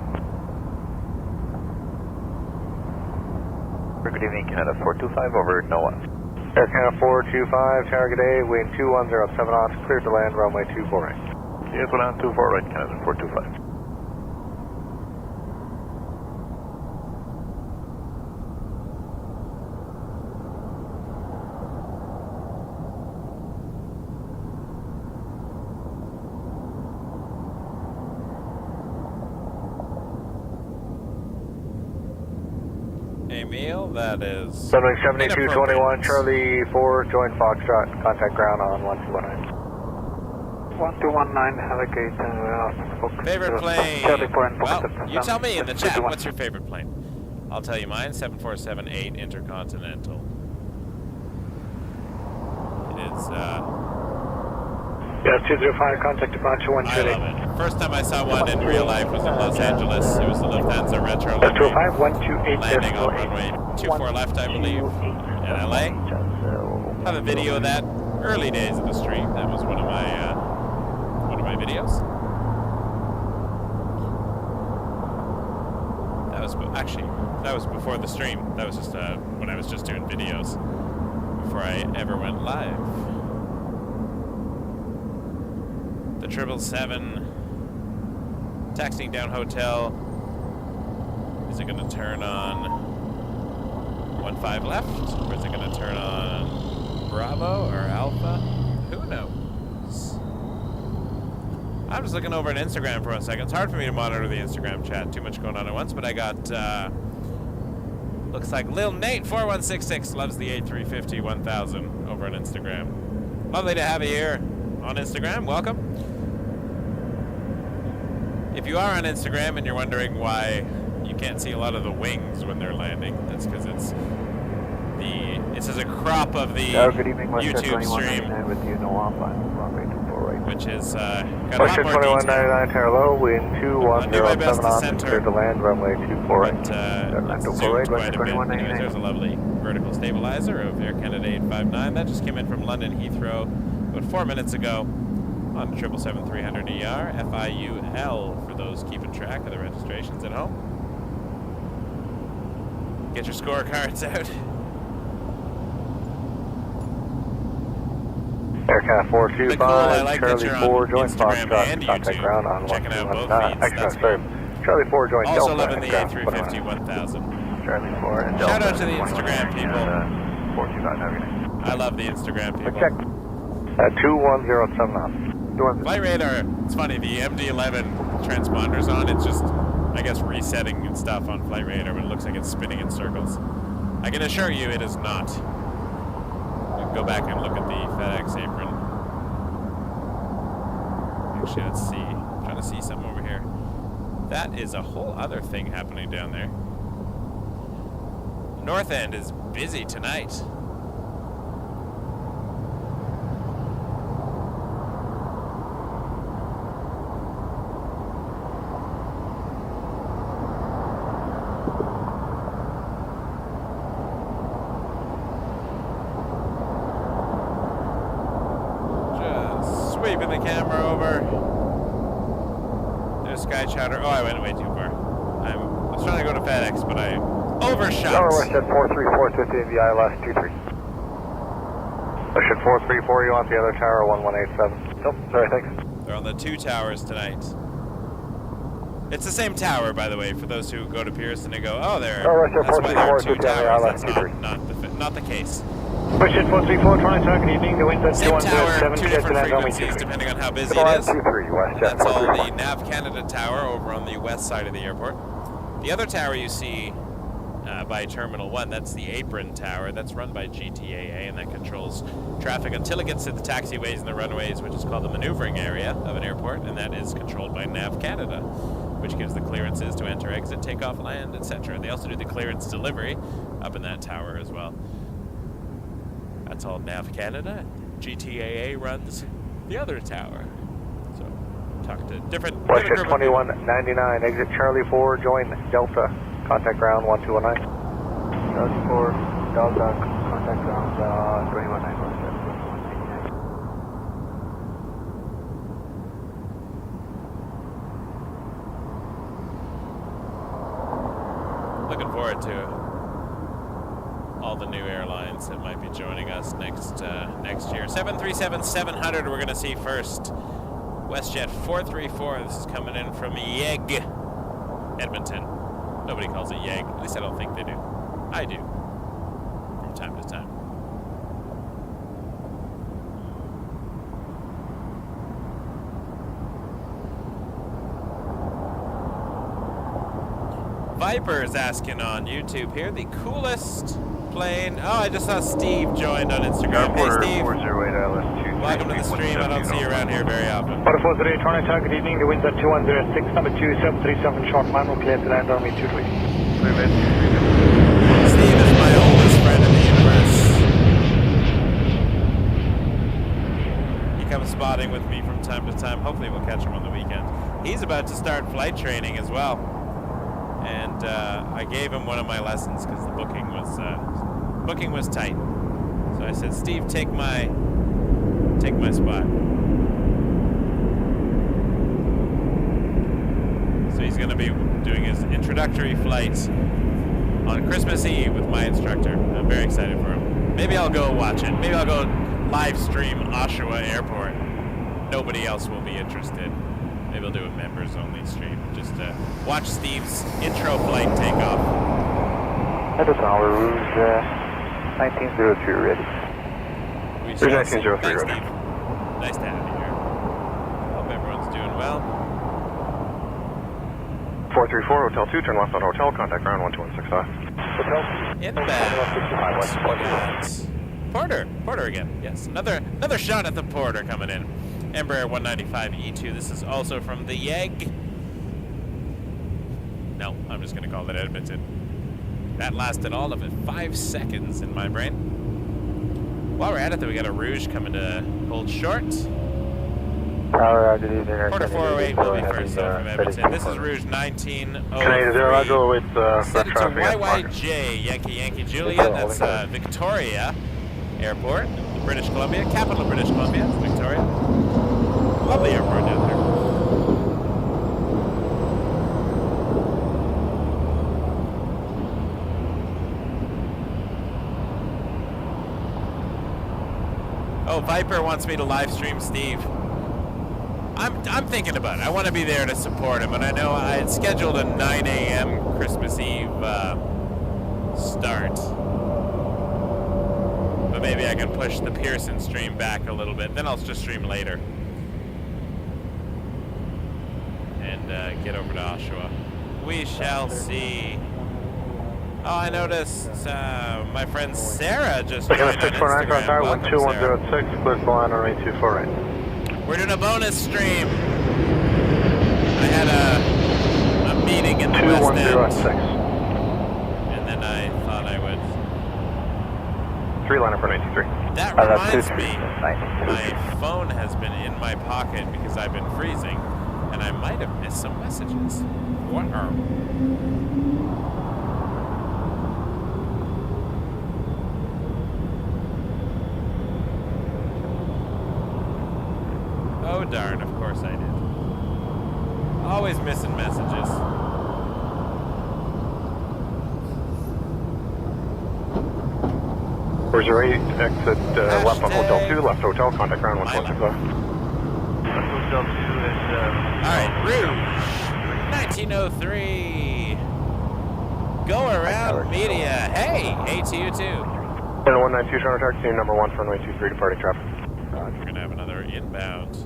Good evening, Canada 425 over NOAA. Air Canada 425, target A, wind 2107 knots, clear to land runway 248. Yes, we'll land 24 right, Canada 425. Emil, that is. Runway 7221, inappropriate. Charlie 4, join Foxtrot, contact ground on 1219. 1219, Alligator, Favorite plane? Charlie 4 and Well, Foxtrot. you tell me in the chat. 51. What's your favorite plane? I'll tell you mine. 747-8 Intercontinental. It is Yes, 205, contact departure I 128. love it. First time I saw one in real life was in Los Angeles. It was the Lufthansa Retro Yes, 205, 128. landing on runway 24 left, I believe, in LA. I have a video of that early days of the stream. That was one of my videos. That was actually that was before the stream. That was just when I was just doing videos before I ever went live. The 777 taxiing down hotel. Is it going to turn on 15 left, or is it going to turn on Bravo or Alpha? Who knows? I'm just looking over at Instagram for a second. It's hard for me to monitor the Instagram chat. Too much going on at once, but I got, looks like Lil Nate 4166 loves the A350 1000 over on Instagram. Lovely to have you here on Instagram. Welcome. If you are on Instagram and you're wondering why you can't see a lot of the wings when they're landing, that's because it's a crop of the YouTube stream, which is got a lot more WestJet detail. 2199, tower low, wind 2107 knots, clear to land, runway 24 right. But it's zoomed quite a bit. Anyways, there's a lovely vertical stabilizer of Air Canada A220 that just came in from London Heathrow about 4 minutes ago on the 777-300ER, FIUL for those keeping track of the registrations at home. Get your scorecards out. Air Canada 425, Cool. I like that Charlie you're 4, on join Instagram Foxtrot, and contact YouTube. ground on Checking out both 129. feeds. That's Sorry. Charlie 4, join Also Delta. loving the ground A350 1000. Charlie 4 and Delta. Shout out to the Instagram people. 425, everything. I love the Instagram people. Check. 2107 knots. Flight radar, it's funny, the MD-11 transponder's on, it's just, I guess, resetting and stuff on flight radar, but it looks like it's spinning in circles. I can assure you it is not. You can go back and look at the FedEx apron. Actually, let's see. I'm trying to see something over here. That is a whole other thing happening down there. North End is busy tonight. Sweeping the camera over. There's Sky Chowder. Oh, I went way too far. I was trying to go to FedEx, but I overshot. WestJet 434, 50 in the ILS 23. WestJet 434, you on the other tower, 1187. Nope, sorry, thanks. They're on the two towers tonight. It's the same tower, by the way, for those who go to Pearson and go, oh, there. WestJet That's why there are 434, two 50 on the towers. ILS That's 23. not the case. WestJet 434, Toronto, good evening. The wind's at Same tower, 2107, two clear to different land, runway frequencies 23. depending on how busy it is. 23, WestJet That's all 434. the Nav Canada tower over on the west side of the airport. The other tower you see by Terminal 1, that's the apron tower. That's run by GTAA, and that controls traffic until it gets to the taxiways and the runways, which is called the maneuvering area of an airport, and that is controlled by Nav Canada, which gives the clearances to enter, exit, take off, land, etc. They also do the clearance delivery up in that tower as well. That's all Nav Canada. GTAA runs the other tower. So, talk to different WestJet group of people. 2199, exit Charlie 4, join Delta. Contact ground 1219. Charlie 4, Delta, contact ground 219, WestJet 2189. Looking forward to all the new airlines that might be joining us next year. 737-700 we're going to see first. WestJet 434, this is coming in from YEG, Edmonton. Nobody calls it YEG, at least I don't think they do. I do, from time to time. Viper is asking on YouTube here, the coolest plane. Oh, I just saw Steve joined on Instagram. Hey, Steve. 408 ILS 23. Welcome to the stream. I don't see you around here very often. 448, Toronto, good evening. The wind's at 2106, number 2737, short final, clear to land, runway 23. Steve is my oldest friend in the universe. He comes some spotting with me from time to time. Hopefully we'll catch him on the weekend. He's about to start flight training as well. And I gave him one of my lessons because the booking was tight. So I said, Steve, take my spot. So he's going to be doing his introductory flight on Christmas Eve with my instructor. I'm very excited for him. Maybe I'll go watch it. Maybe I'll go live stream Oshawa Airport. Nobody else will be interested. Maybe I'll do a members only stream. Just watch Steve's intro flight takeoff. Edison, Rouge 1903 ready. We Rouge shall see. 1903 Thanks, ready. Steve. Nice to have you here. Hope everyone's doing well. 434 Hotel 2, turn left on Hotel, contact ground 12165. Hotel. Inbound. Porter again. Yes, another shot at the Porter coming in. Embraer 195E2. This is also from the YEG. No, I'm just going to call it Edmonton. That lasted all of it 5 seconds in my brain. While we're at it, though, we got a Rouge coming to hold short. Porter 408 will be first though from Edmonton. This is Rouge 1903. Canada Zero, I'll go with Set it to YYJ, Yankee Juliet. That's Victoria Airport, British Columbia, capital of British Columbia, Victoria. Lovely airport down there. Oh, Viper wants me to live stream Steve. I'm thinking about it. I want to be there to support him, and I know I had scheduled a 9 a.m. Christmas Eve start. But maybe I can push the Pearson stream back a little bit. Then I'll just stream later. And get over to Oshawa. We shall see. Oh, I noticed my friend Sarah just joined on Instagram. Welcome, 12106, clear the line on 8248. We're doing a bonus stream. I had a meeting in the West End. 2106. And then I thought I would. 3 line up for 93. That reminds me, my phone has been in my pocket because I've been freezing, and I might have missed some messages. What are... Oh darn, of course I did. Always missing messages. 408, exit left on Hotel 2, left Hotel, contact ground 125. Hotel 2 is... Alright, Rouge 1903. Go around media. Hey, A222. And 192 Toronto taxi, number 1 for runway 23, departing traffic. We're going to have another inbound.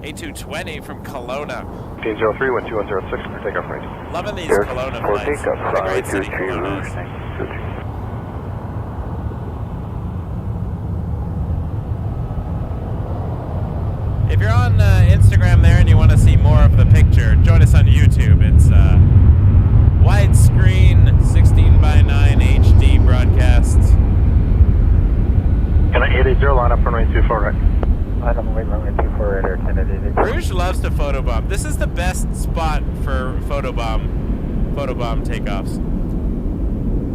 A220 from Kelowna. 1803, 12106, for takeoff range. Loving these Kelowna flights. What a great city Kelowna is. If you're on Instagram there and you want to see more of the picture, join us on YouTube. It's widescreen 16:9 HD broadcast. Can I 880 line up runway 24 right? Line up runway 24 right, Air Canada A22. Rouge loves to photobomb. This is the best spot for photobomb takeoffs.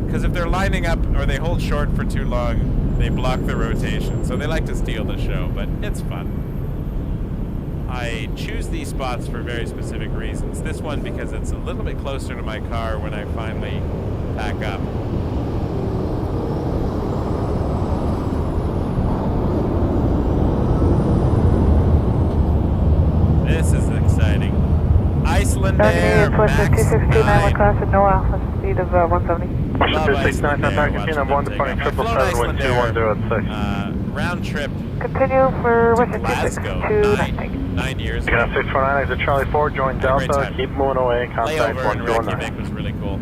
Because if they're lining up or they hold short for too long, they block the rotation. So they like to steal the show, but it's fun. I choose these spots for very specific reasons. This one because it's a little bit closer to my car when I finally pack up. This is exciting. Icelandair Max 9. class with no alpha, speed of 170. Love 269, contact Icelandair. I'm 1 departing I've flown 777, Icelandair, round trip Continue for to WestJet Glasgow 296. 9 years Again, ago. 649, exit Charlie 4, join Great Delta, time. keep moving away, contact Layover in 129. Reykjavik was really cool.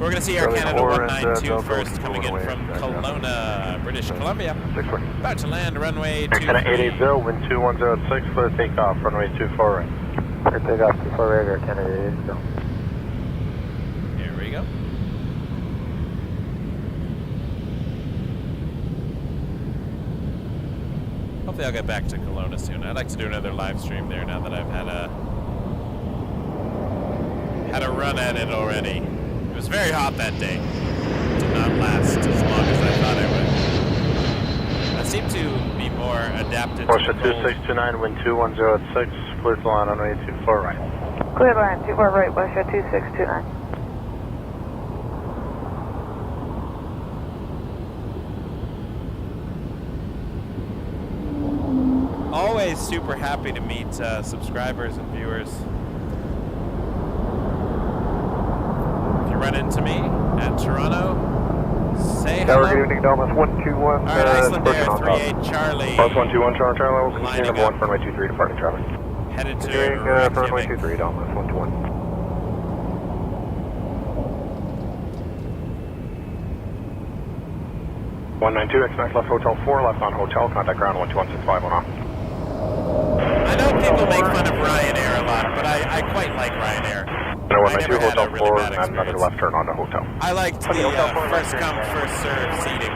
We're going to see Air Charlie Canada 4 and, 192 Delta first, coming in away. from Kelowna, British Columbia. 640. About to land runway Air Canada 23. 880, wind 2106, clear takeoff, runway 24 right. Clear takeoff 24 right, Air Canada A220. Here we go. Hopefully hopefully I'll get back to Kelowna soon. I'd like to do another live stream there now that I've had a run at it already. It was very hot that day. It did not last as long as I thought it would. I seem to be more adapted to Porsche the cold. 2629, wind 2106, clear to line on runway 24 right. Clear line, 24 right, WestJet 2629. Always super happy to meet subscribers and viewers. If you run into me at Toronto, say hello. Good evening, Dalmas 121. Alright, Icelandair 38 Charlie. Bus 121, Toronto Charlie, will continue Lining number 1 up. for runway 23, departing traffic. Headed to Continuing for runway Reykjavik. 23, Dalmas 121. Expect left hotel 4, left on hotel, contact ground 12165 on off. I know people make fun of Ryanair a lot, but I quite like Ryanair. No, I 192, never had hotel a really 4, bad and another experience. left turn onto hotel. I liked the Hotel 4, first left come, turn. first served seating.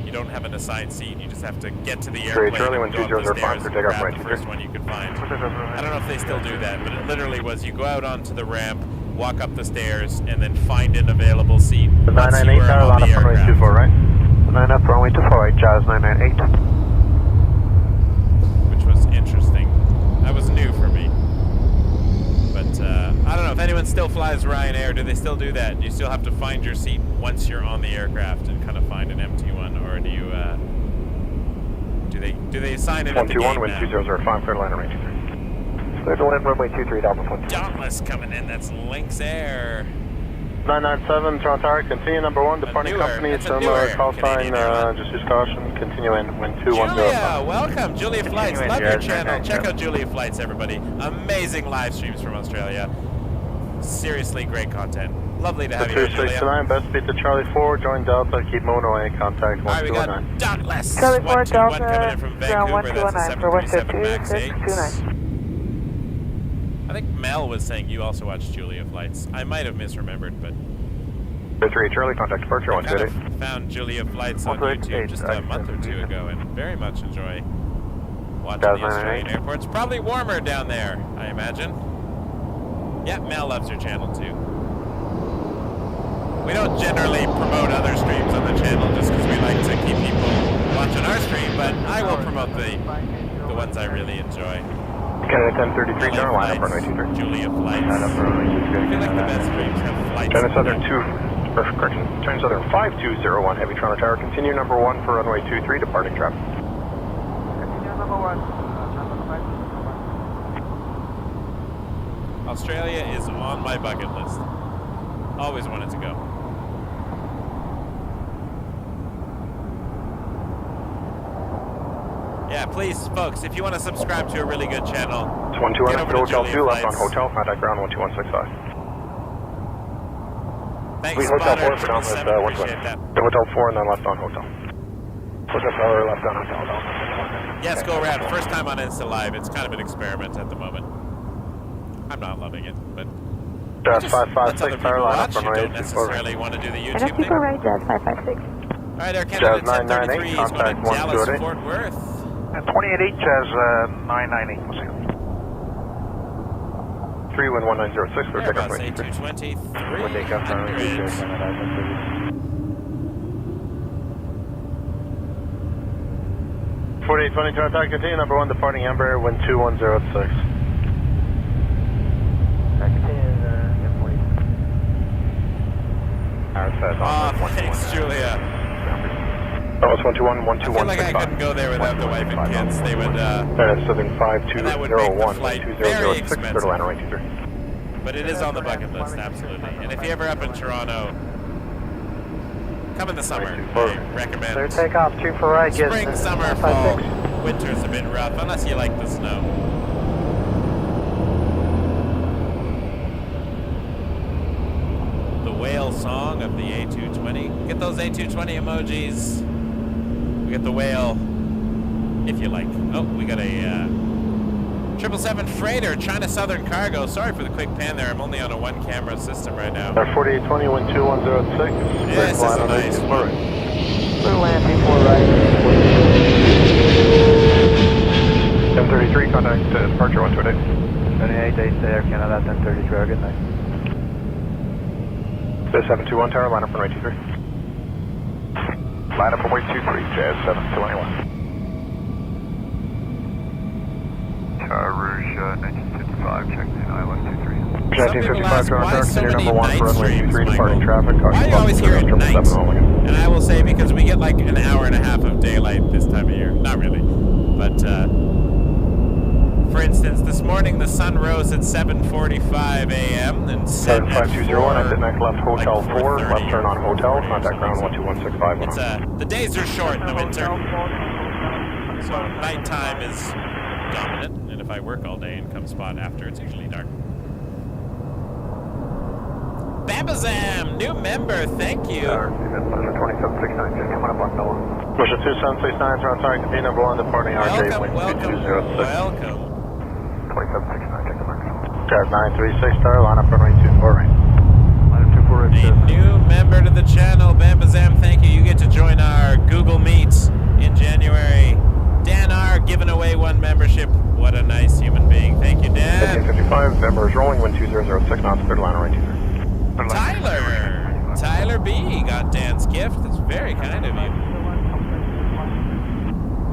You don't have an assigned seat, you just have to get to the Great, airplane Charlie, and go up the 12005 stairs for and takeoff grab right the 23. first one you could find. I don't know if they still do that, but it literally was you go out onto the ramp, walk up the stairs, and then find an available seat. The once you 998, were Tower, on line the up runway aircraft. 24 right. 9 up, runway 24 right, Jazz 998. Which was interesting. That was new for me. But I don't know if anyone still flies Ryanair. Do they still do that? Do you still have to find your seat once you're on the aircraft and kind of find an empty one, or do you do they assign it at the 121, gate wind now? 2005, clear to land runway 23. Clear to land runway 23, Dalmas 121. Dauntless coming in. That's Lynx Air. 997, Toronto Tower, continue number 1, departing newer- company, that's a some newer call sign, Canadian airline. just use caution, continue in wind Julia, 2105. welcome. Julia Flights. Continuing, Love your Jazz, channel. 997. Check out Julia Flights, everybody. Amazing live streams from Australia. Seriously great content. Lovely to have you here, Julia. 2629, best speed to Charlie 4, join Delta, keep moving away, contact All right, we got 121. Dauntless. Charlie 4 121 Delta, coming in from ground Vancouver. That's a 1219 for WestJet 737 Max 8. 2629. I think Mel was saying you also watched Julia Flights. I might have misremembered, but 3 Charlie, contact departure I kind 128. of found Julia Flights on 128, YouTube just a month or two ago and very much enjoy watching Jazz the Australian 998. airports. Probably warmer down there, I imagine. Yeah, Mel loves your channel too. We don't generally promote other streams on the channel just because we like to keep people watching our stream, but I will promote the ones I really enjoy. Canada 1033, Julia Tower, line up Flights, runway 23. Julia Flights. Line up runway 23. I feel like the best streams have flights. China Southern 5201, Heavy Toronto Tower, continue number 1 for runway 23, departing traffic. Continue number 1. Australia is on my bucket list. Always wanted to go. Yeah, please, folks, if you want to subscribe to a really good channel, It's 121 Get over to Hotel Julia 2, left on Flights. hotel, contact ground 12165. thanks, Leave Hotel Spotter 4 for Dallas 777, appreciate that. Hotel 4 and then left on hotel. Hotel 4, left on hotel. Yes, go around. First time on Insta Live. It's kind of an experiment at the moment. I'm not loving it, but Jazz just lets other 556, people Tower, line watch. up You runway don't 24. necessarily want to do the And YouTube thing. people right, Jazz 556. All right, Air Canada Jazz 998, 1033 is going contact to Dallas, 128. Fort Worth. 288, Jazz 998, we'll see you. 3 wind 1906, clear takeoff Airbus runway 23. A220-300. Wind takeoff runway 23. 4820 Toronto Tower, continue number 1, departing Embraer, wind 2106. Oh, thanks, Julia. Dallas 121, I feel like I couldn't go there without the wife and kids. They would, Canada Southern And that would make the 5201, flight very 2006, clear to land runway 23. but it is on the bucket list, absolutely. And if you're ever up in Toronto, come in the summer. I recommend. Clear takeoff, 2 for right, get Spring, summer, fall, winter's a bit rough, unless you like the snow. The whale song of the A220. Get those A220 emojis. We get the whale, if you like. Oh, we got a 777 freighter, China Southern Cargo. Sorry for the quick pan there. I'm only on a one-camera system right now. 4820, wind 2106. Yes, clear this is to a land nice runway one. 24. Clear land, 2 for right. contact departure 128. 28 Air Canada 1032, good night. B721 tower, line up runway 23. Line up runway 23, Jazz 7221. Tower Rouge 1955, check in Island 23. 1955, Toronto, continue number 1 for runway 23, departing traffic. Why do you always hear it at night? And I will say because we get like an hour and a half of daylight this time of year. Not really, but for instance, this morning the sun rose at 7:45 a.m. and set at 5201, exit next left Hotel 4, left turn on Hotel, contact ground 12165. It's the days are short in the winter, so nighttime is dominant, and if I work all day and come spot after, it's usually dark. Babazam, new member, thank you. 2769, just coming up on Noah. Motion 2769, on target to be number 1, departing RJ, wind 2206. Welcome. 2769, check the mark. Jazz 936, tower, line up runway 24 right. Line up 24 right. A new member to the channel, Bambazam, thank you. You get to join our Google Meet in January. Dan R. giving away 1 membership. What a nice human being. Thank you, Dan. 1855, members rolling, wind 2006 knots, third line runway 23. Tyler B. got Dan's gift. That's very kind of you.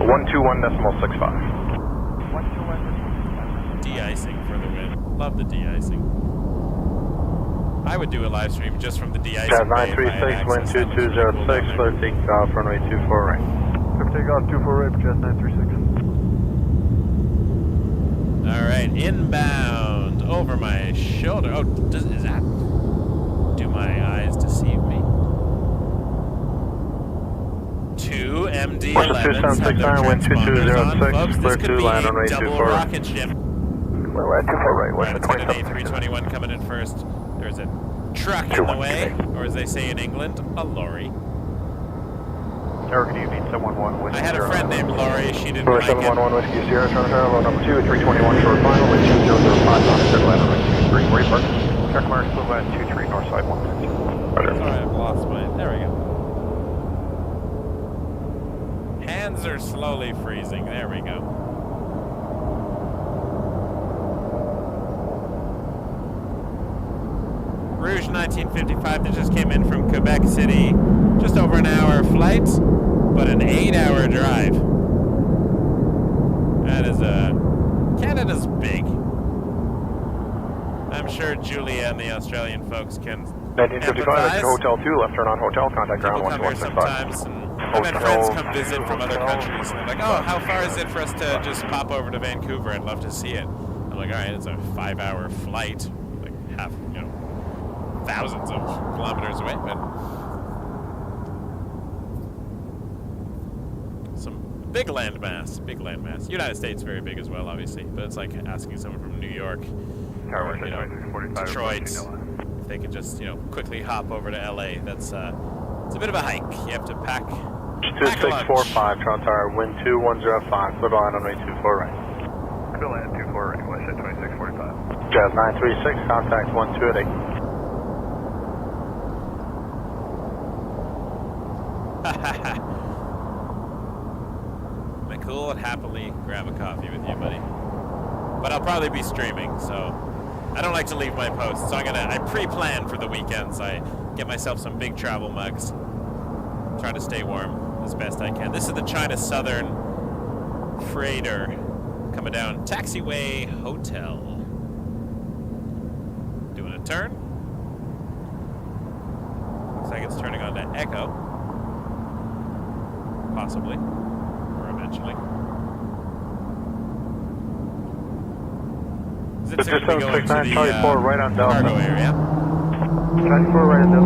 121.65. De-icing for the win. Love the de-icing. I would do a live stream just from the de-icing. Jazz 936, wind 2206, clear takeoff, runway 24 right. Clear takeoff 24 right, Jazz 936. All right, inbound over my shoulder. Oh, is that? Do my eyes deceive me? 2 MD-11s have their transponders on, folks. This could be a double rocket ship. We're at 24 right, west of Canada A321 coming in first. There's a truck in the way, or as they say in England, a lorry. Eric, do you need 711 Whiskey I had a friend named Lori. She didn't Rover like it. 711 Whiskey Sierra, Toronto, number 2, 321 short final, wind 2005 knots, third line runway 23. Where you park? Check mark, still land 23 north side 1. Sorry, I've lost my... There we go. Hands are slowly freezing. There we go. Rouge 1955 that just came in from Quebec City. Just over an hour flight, but an 8-hour drive. That is Canada's big. I'm sure Julia and the Australian folks can 1955, exit Hotel 2, left turn on Hotel, contact ground People come here 12165. sometimes, and I've had friends come visit from other countries, and they're like, oh, how far is it for us to just pop over to Vancouver? I'd love to see it. I'm like, all right, it's a 5-hour flight, like half, thousands of kilometers away, but some big landmass. United States very big as well, obviously, but it's like asking someone from New York or Detroit if they could just quickly hop over to LA. That's it's a bit of a hike. You have to pack. 2645, Toronto Tower, wind 2105, clear line on runway 24 right. Clear land 24 right, west at 2645. Jazz 936, contact 1288. Am I cool? I'd happily grab a coffee with you, buddy. But I'll probably be streaming, so I don't like to leave my posts. So I pre-plan for the weekends. I get myself some big travel mugs. Try to stay warm as best I can. This is the China Southern freighter coming down Taxiway Hotel. Doing a turn. Looks like it's turning on to Echo. Possibly. Or eventually. Is it soon to be going to the right on Delta. cargo area? 24 right on Delta.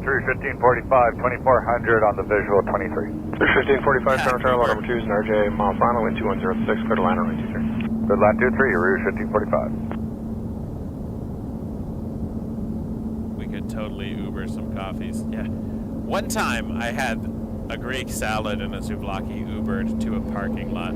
31545, 2400 on the visual 23. 31545, Toronto Tower, number 2 is an RJ, mile final, wind 2106, clear to line runway 23. Good line 23, Rouge 1545. We could totally Uber some coffees. Yeah. One time I had a Greek salad and a souvlaki Ubered to a parking lot.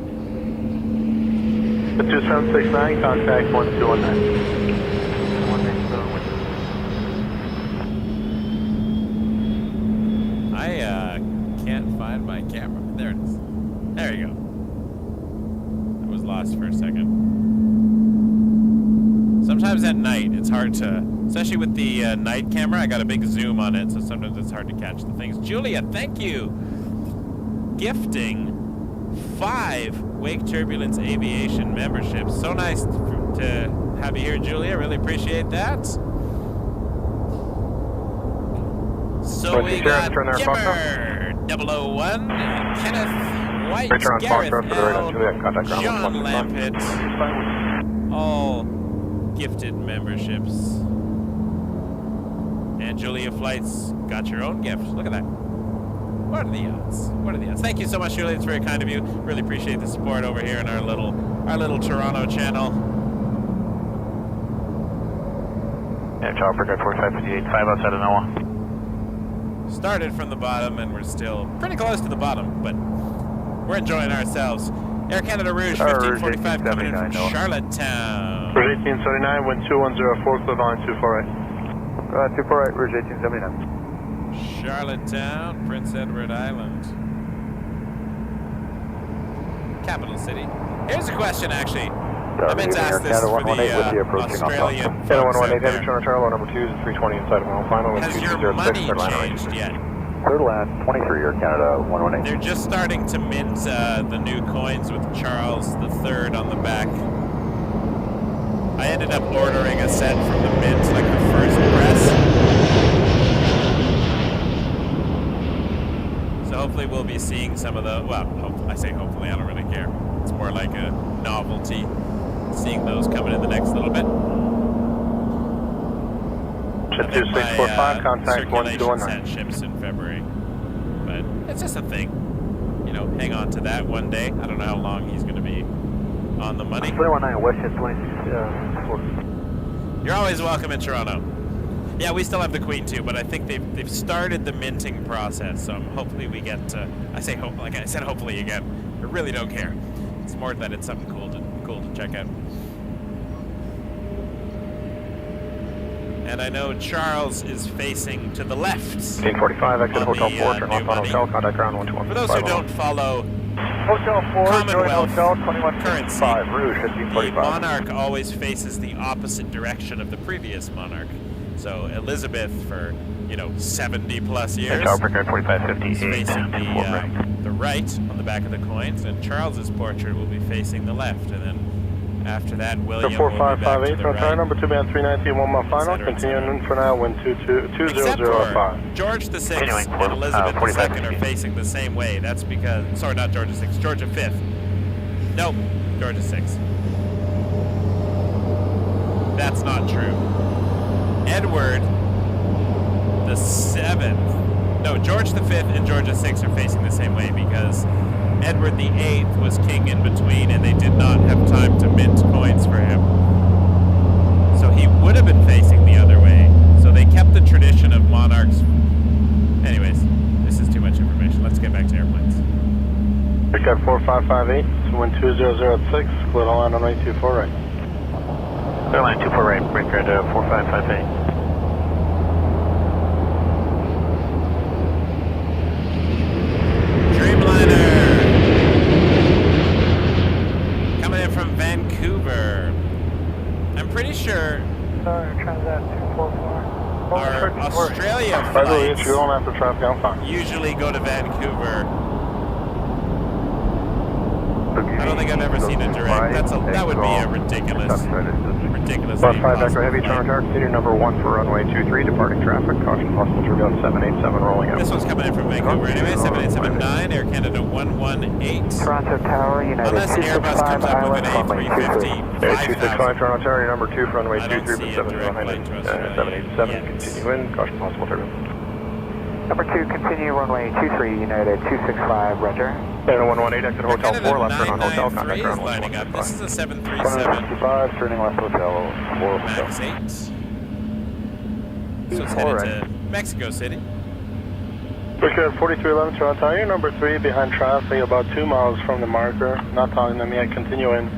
2769, contact 1219. I can't find my camera. There it is. There you go. lost for a second. Sometimes at night, it's hard to, especially with the night camera, I got a big zoom on it, so sometimes it's hard to catch the things. Julia, thank you. Gifting 5 Wake Turbulence Aviation memberships. So nice to have you here, Julia. Really appreciate that. So we got Kimmer 001, Kenneth White, Gareth L, John Lampitt, all gifted memberships. And Julia Flights got your own gift. Look at that. What are the odds? What are the odds? Thank you so much, Julia. It's very kind of you. Really appreciate the support over here in our little Toronto channel. Yeah, Chopper, 4558, 5 outside of NOAA. Started from the bottom, and we're still pretty close to the bottom, but we're enjoying ourselves. Air Canada Rouge 1545 coming in from Charlottetown. Rouge 1879, wind 2104, clear volume 248. 248, Rouge 1879. Charlottetown, Prince Edward Island. Capital city. Here's a question, actually. I meant to ask this for the Australian folks out there. Number 2 is 320 inside of Mount Final. Has your money changed yet? Third land, 23 Air Canada 118. They're just starting to mint the new coins with Charles III on the back. I ended up ordering a set from the mint, like the first press. So hopefully we'll be seeing some of the, well, I say hopefully, I don't really care. It's more like a novelty, seeing those coming in the next little bit. Ship 2645, contact 1219. Set ships in February. But it's just a thing. You know, hang on to that one day. I don't know how long he's going to be on the money. 319, WestJet 2640. You're always welcome in Toronto. Yeah, we still have the Queen too, but I think they've started the minting process, so hopefully we get to, I say hope, like I said, hopefully again. I really don't care. It's more that it's something cool to check out. And I know Charles is facing to the left. 1545, exit Hotel 4, turn left on Hotel, contact ground 121. For those who don't follow Hotel 4, Commonwealth Hotel 21 currency, 5, Rouge the 1545. monarch always faces the opposite direction of the previous monarch. So Elizabeth, for 70 plus years, Tower Picard 4558. is facing the right on the back of the coins, and Charles's portrait will be facing the left, and then after that, William will be back to 4558, the turn right. number 2 band 319, 1 mile final, continuing for now, wind 2005. George VI and Elizabeth II are facing the same way. That's because, sorry, not George VI, George V. Nope, George VI. That's not true. Edward the Seventh. No, George V and George VI are facing the same way because Edward VIII was king in between, and they did not have time to mint coins for him. So he would have been facing the other way. So they kept the tradition of monarchs. Anyways, this is too much information. Let's get back to airplanes. Picard 4558, so wind 2006, split all line on 824 right. Clear line 24 right, breaker to 4558. Dreamliner coming in from Vancouver. I'm pretty sure Transat 244. our Australia By the way, flights you're going after traffic on fire. usually go to Vancouver. I don't think I've ever seen a direct. That would be a ridiculous. Bus 5 Echo Heavy, Toronto, continue number 1 for runway 23, departing traffic, caution possible turbulence 787 rolling out. This one's coming in from Vancouver anyway, 7879, Air Canada 118. Toronto Tower, United Unless Airbus comes up with an A350, Air 265, 5000. Toronto Tower, number 2 for runway I don't 23, see a 7 direct flight to Australia 787, yet. continue in, caution possible turbulence. Number 2, continue runway 23, United 265, roger. Canada 118, exit Hotel 4, left turn on Hotel, 993 contact is ground lining up. This 125. is a 737 165, turning left Hotel 4 Max 8. So it's headed to Mexico City. Picard 4311, Toronto Tower, number 3, behind traffic, about 2 miles from the marker. Not talking to me, I continue in.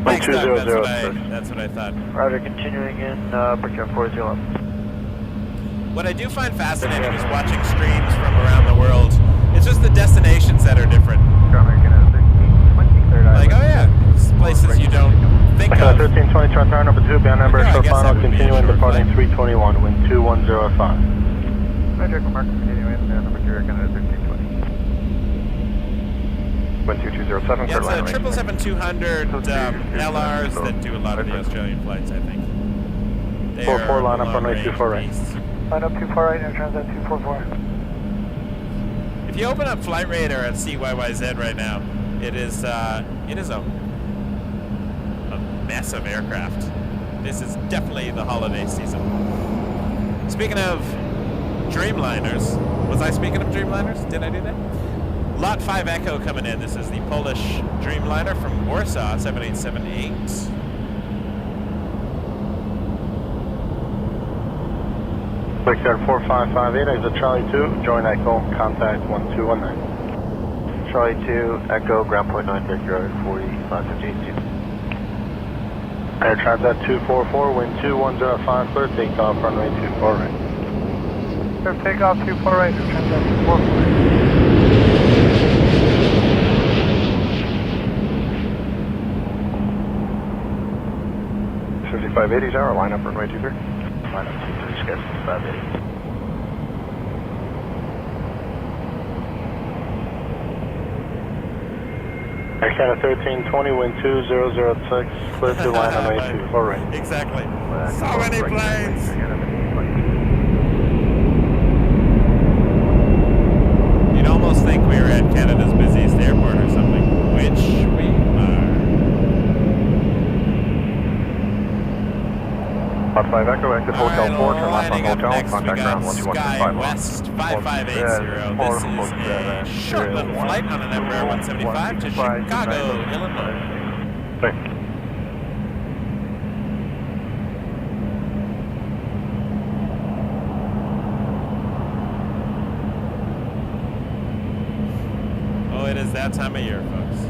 Thanks, Doug. 2006. That's what I thought. Roger, continuing in Picard 4311. What I do find fascinating is watching streams from around the world. It's just the destinations that are different. Like, oh yeah, this place is Biman number, Okay, I short guess that final, would be a continuing, short departing flight. 321, wind 2105. Roger, Mark, continuing, number 2, Air Canada 1320. Wind 2207, Yeah, clear it's line. a 777-200 LRs that do a lot of the Australian flights, I think. They 44 are line up, runway long-range 24 right. beasts. Line up 24 right, Air Transat 244. If you open up Flight Radar at CYYZ right now, it is a mess of aircraft. This is definitely the holiday season. Speaking of Dreamliners, was I speaking of Dreamliners? Did I do that? Lot 5 Echo coming in. This is the Polish Dreamliner from Warsaw, 7878. Brickyard 4558, exit Charlie 2, join Echo, contact 1219. Charlie 2, Echo, ground point 9, Brickyard 4558. Air Transat 244, wind 2105, clear, takeoff, runway 24 right. Clear takeoff 24 right, Air Transat 244. 5580 tower, line up runway 23. Line up 23, sketch 580. Air Canada 1320, wind 2006, clear to line on 24 right. Exactly. So many planes. You'd almost think we were at Canada's busiest airport or something, which we are. Lot 5 Echo, exit Hotel 4, turn left on lining up Hotel, next, we contact ground got 121.5. Sky West 5580. This is a short little flight on an Embraer 175 to Chicago, Illinois. Thanks. Oh, it is that time of year, folks.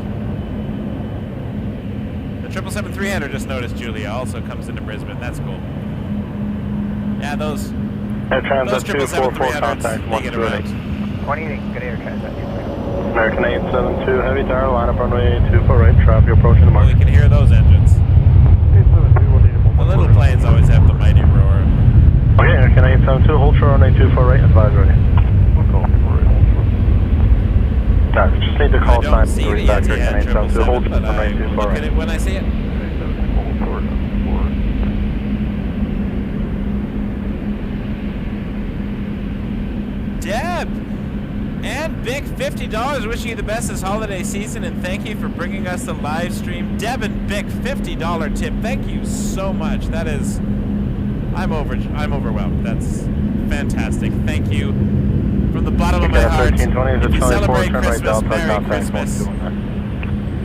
The 777-300, just noticed, Julia, also comes into Brisbane. That's cool. Yeah, those Air Transat 244, 777-300s, contact they get around. 128. What do you think? Good Air Transat 244. American 872, heavy tower, line up runway 24 right, traffic approaching the Well, mark. we can hear those engines. The little planes always have the mighty roar. Okay, Air Canada 872, hold short runway 24 right, advise ready. Just need to I call don't time see to the reach back to Air Ethiad Canada 872, hold 777, short but I runway 24 look at right. it when I see it. Deb and Big $50 wishing you the best this holiday season, and thank you for bringing us the live stream. Deb and Big $50 tip. Thank you so much. That is, I'm overwhelmed. That's fantastic. Thank you from the bottom of my heart. 1320 is If a you 24, celebrate turn right, Christmas, Delta, Merry contact Christmas. 121.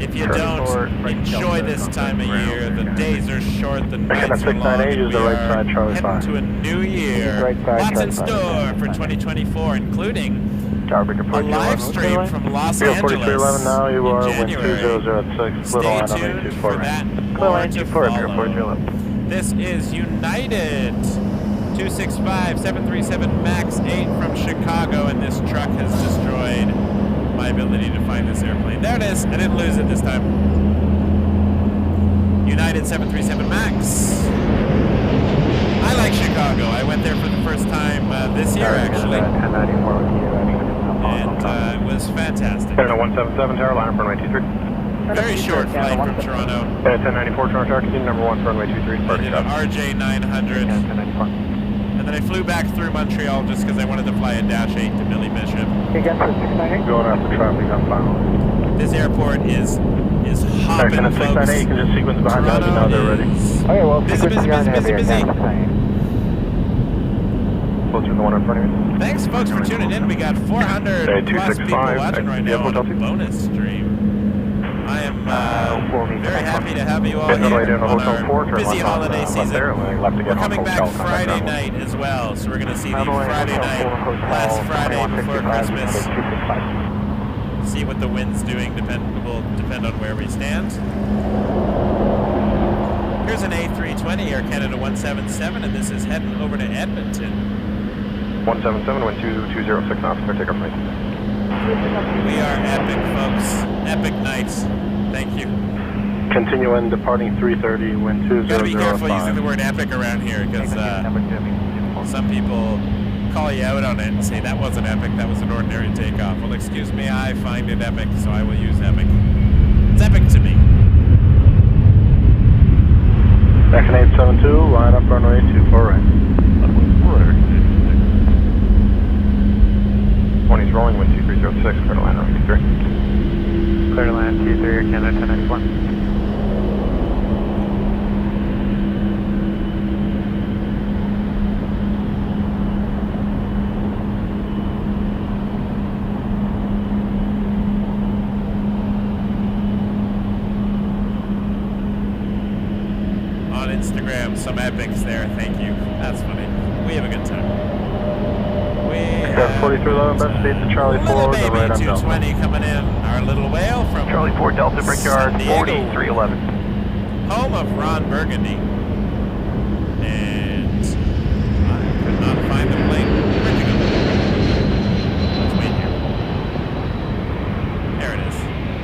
If you don't, enjoy this time of year. The days are short, the nights are long. 698 is the right side, Charlie Heading 5. to a new year. Right side, Lots in Charlie store 5. for 2024, including Tower, a live stream from Los You're Angeles 4311 now, you are in wind January. 2006, little line on Stay tuned 824 for right. that. Clear More line to 24, Air follow. 411. This is United 265-737 Max 8 from Chicago, and this truck has destroyed my ability to find this airplane. There it is. I didn't lose it this time. United 737 Max. I like Chicago. I went there for the first time this year, actually. 1094 with you, And it was fantastic. Canada 177 tower, line up runway 23. Very short flight from Toronto. 1094 Toronto tower, continue number 1 for runway 23. I did an RJ 900. 1094. And then I flew back through Montreal just because I wanted to fly a Dash 8 to Billy Bishop. Again for 698. Going after traffic on final. This airport is Air hopping, Canada folks. 698, you can just sequence behind that, you know they're ready. Okay, well, Busy, sequence busy, beyond busy, heavy, busy, Air busy. Canada 698. Closer to the one in front of you. Thanks, folks, for tuning in. We got 400 plus people 265, watching right now on Hotel the 2. bonus stream. I am very happy to have you all Getting here right in on Hotel 4, our turn busy left on, holiday left season. there, and we left to We're get on coming back Hotel, contact Friday ground. night as well, so we're going to see the Illinois, Friday Hotel night, 4, Hotel last Friday before 2165, Christmas. 265. See what the wind's doing, will depend on where we stand. Here's an A320 Air Canada 177, and this is heading over to Edmonton. 177, wind 2206 knots, clear takeoff right. We are epic, folks. Epic nights. Thank you. Continuing departing 330, wind 2005. Gotta be careful using the word epic around here, because some people call you out on it and say that wasn't epic, that was an ordinary takeoff. Well, excuse me, I find it epic, so I will use epic. It's epic to me. Action 872, line up runway 24 right. 20's rolling, wind 2306, clear to land runway 23. Clear to land 23, Canada 1094. On Instagram, some epics there, thank you. That's funny. We have a good time. Got 4311, best speed to Charlie 4, the right on Delta. A220 coming in, our little whale from Charlie 4 Delta Brickyard, 4311. home of Ron Burgundy. And I could not find the plane. Where'd you go? Let's wait here. There it is.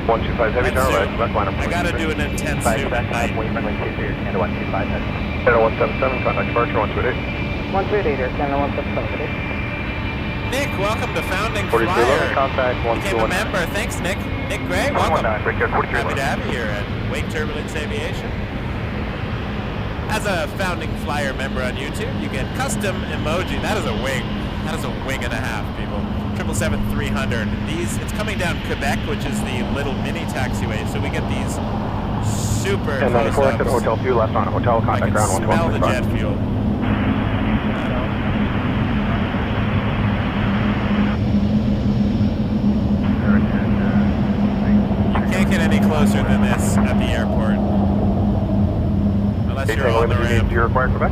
125 heavy, turn right, left line up. I gotta do an intense zoom at night. Canada 125. Canada 177, contact departure 128. 128, Canada 177. Nick, welcome to Founding 4311, Flyer. contact Became a 121. member. Thanks, Nick. Nick Gray, welcome. 119, Brickyard, 4311. Happy to have you here at Wake Turbulence Aviation. As a Founding Flyer member on YouTube, you get custom emoji. That is a wing. That is a wing and a half, people. 777-300. These, it's coming down Quebec, which is the little mini taxiway. So we get these super And then close-ups. corrected Hotel 2, left on Hotel, I contact can ground smell the 125. jet fuel. Can't get any closer than this at the airport. Unless you're on the ramp. Do you require Quebec?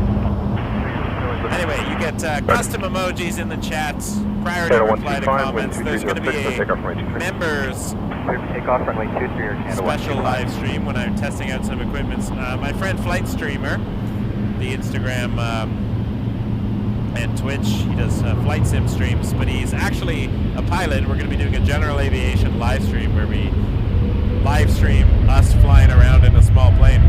Anyway, you get custom emojis in the chat prior to Canada reply to 125, comments. wind There's going to be 2306, take off runway 23. members Take off runway 23 or Canada special live stream when I'm testing out some equipment. My friend Flight Streamer, the Instagram and Twitch, he does flight sim streams, but he's actually a pilot. We're going to be doing a general aviation live stream where we live stream us flying around in a small plane.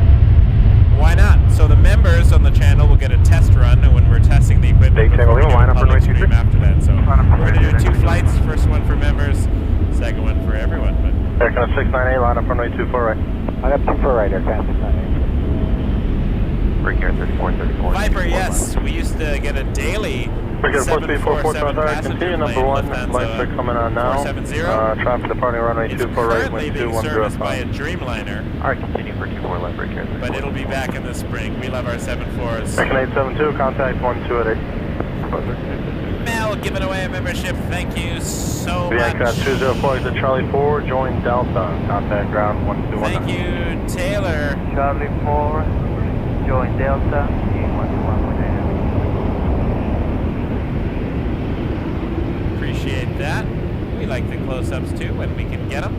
Why not? So the members on the channel will get a test run when we're testing the equipment. Tango before we Lima, do a line up public runway 23. stream after that. So we're going to do 2 flights. First one for members, second one for everyone. But Air Canada 698, line up runway 24 right. Line up 24 right, Air Canada 698. Brickyard 3434. Viper, yes, we used to get a daily Brickyard 4344, continue number 1, lights are coming on now. 470. Traffic departing runway It's 24 right, currently wind being serviced by a 2105. Dreamliner, Alright, continue for 24 left, Brickyard. but it'll be back in the spring. We love our 7.4s. Air Canada 872, contact 128. Mel giving away a membership. Thank you so Bianca much. 204 to Charlie 4, join Delta, contact ground 1219. Thank you, Taylor. Charlie 4, join Delta, Appreciate that. We like the close-ups too when we can get them.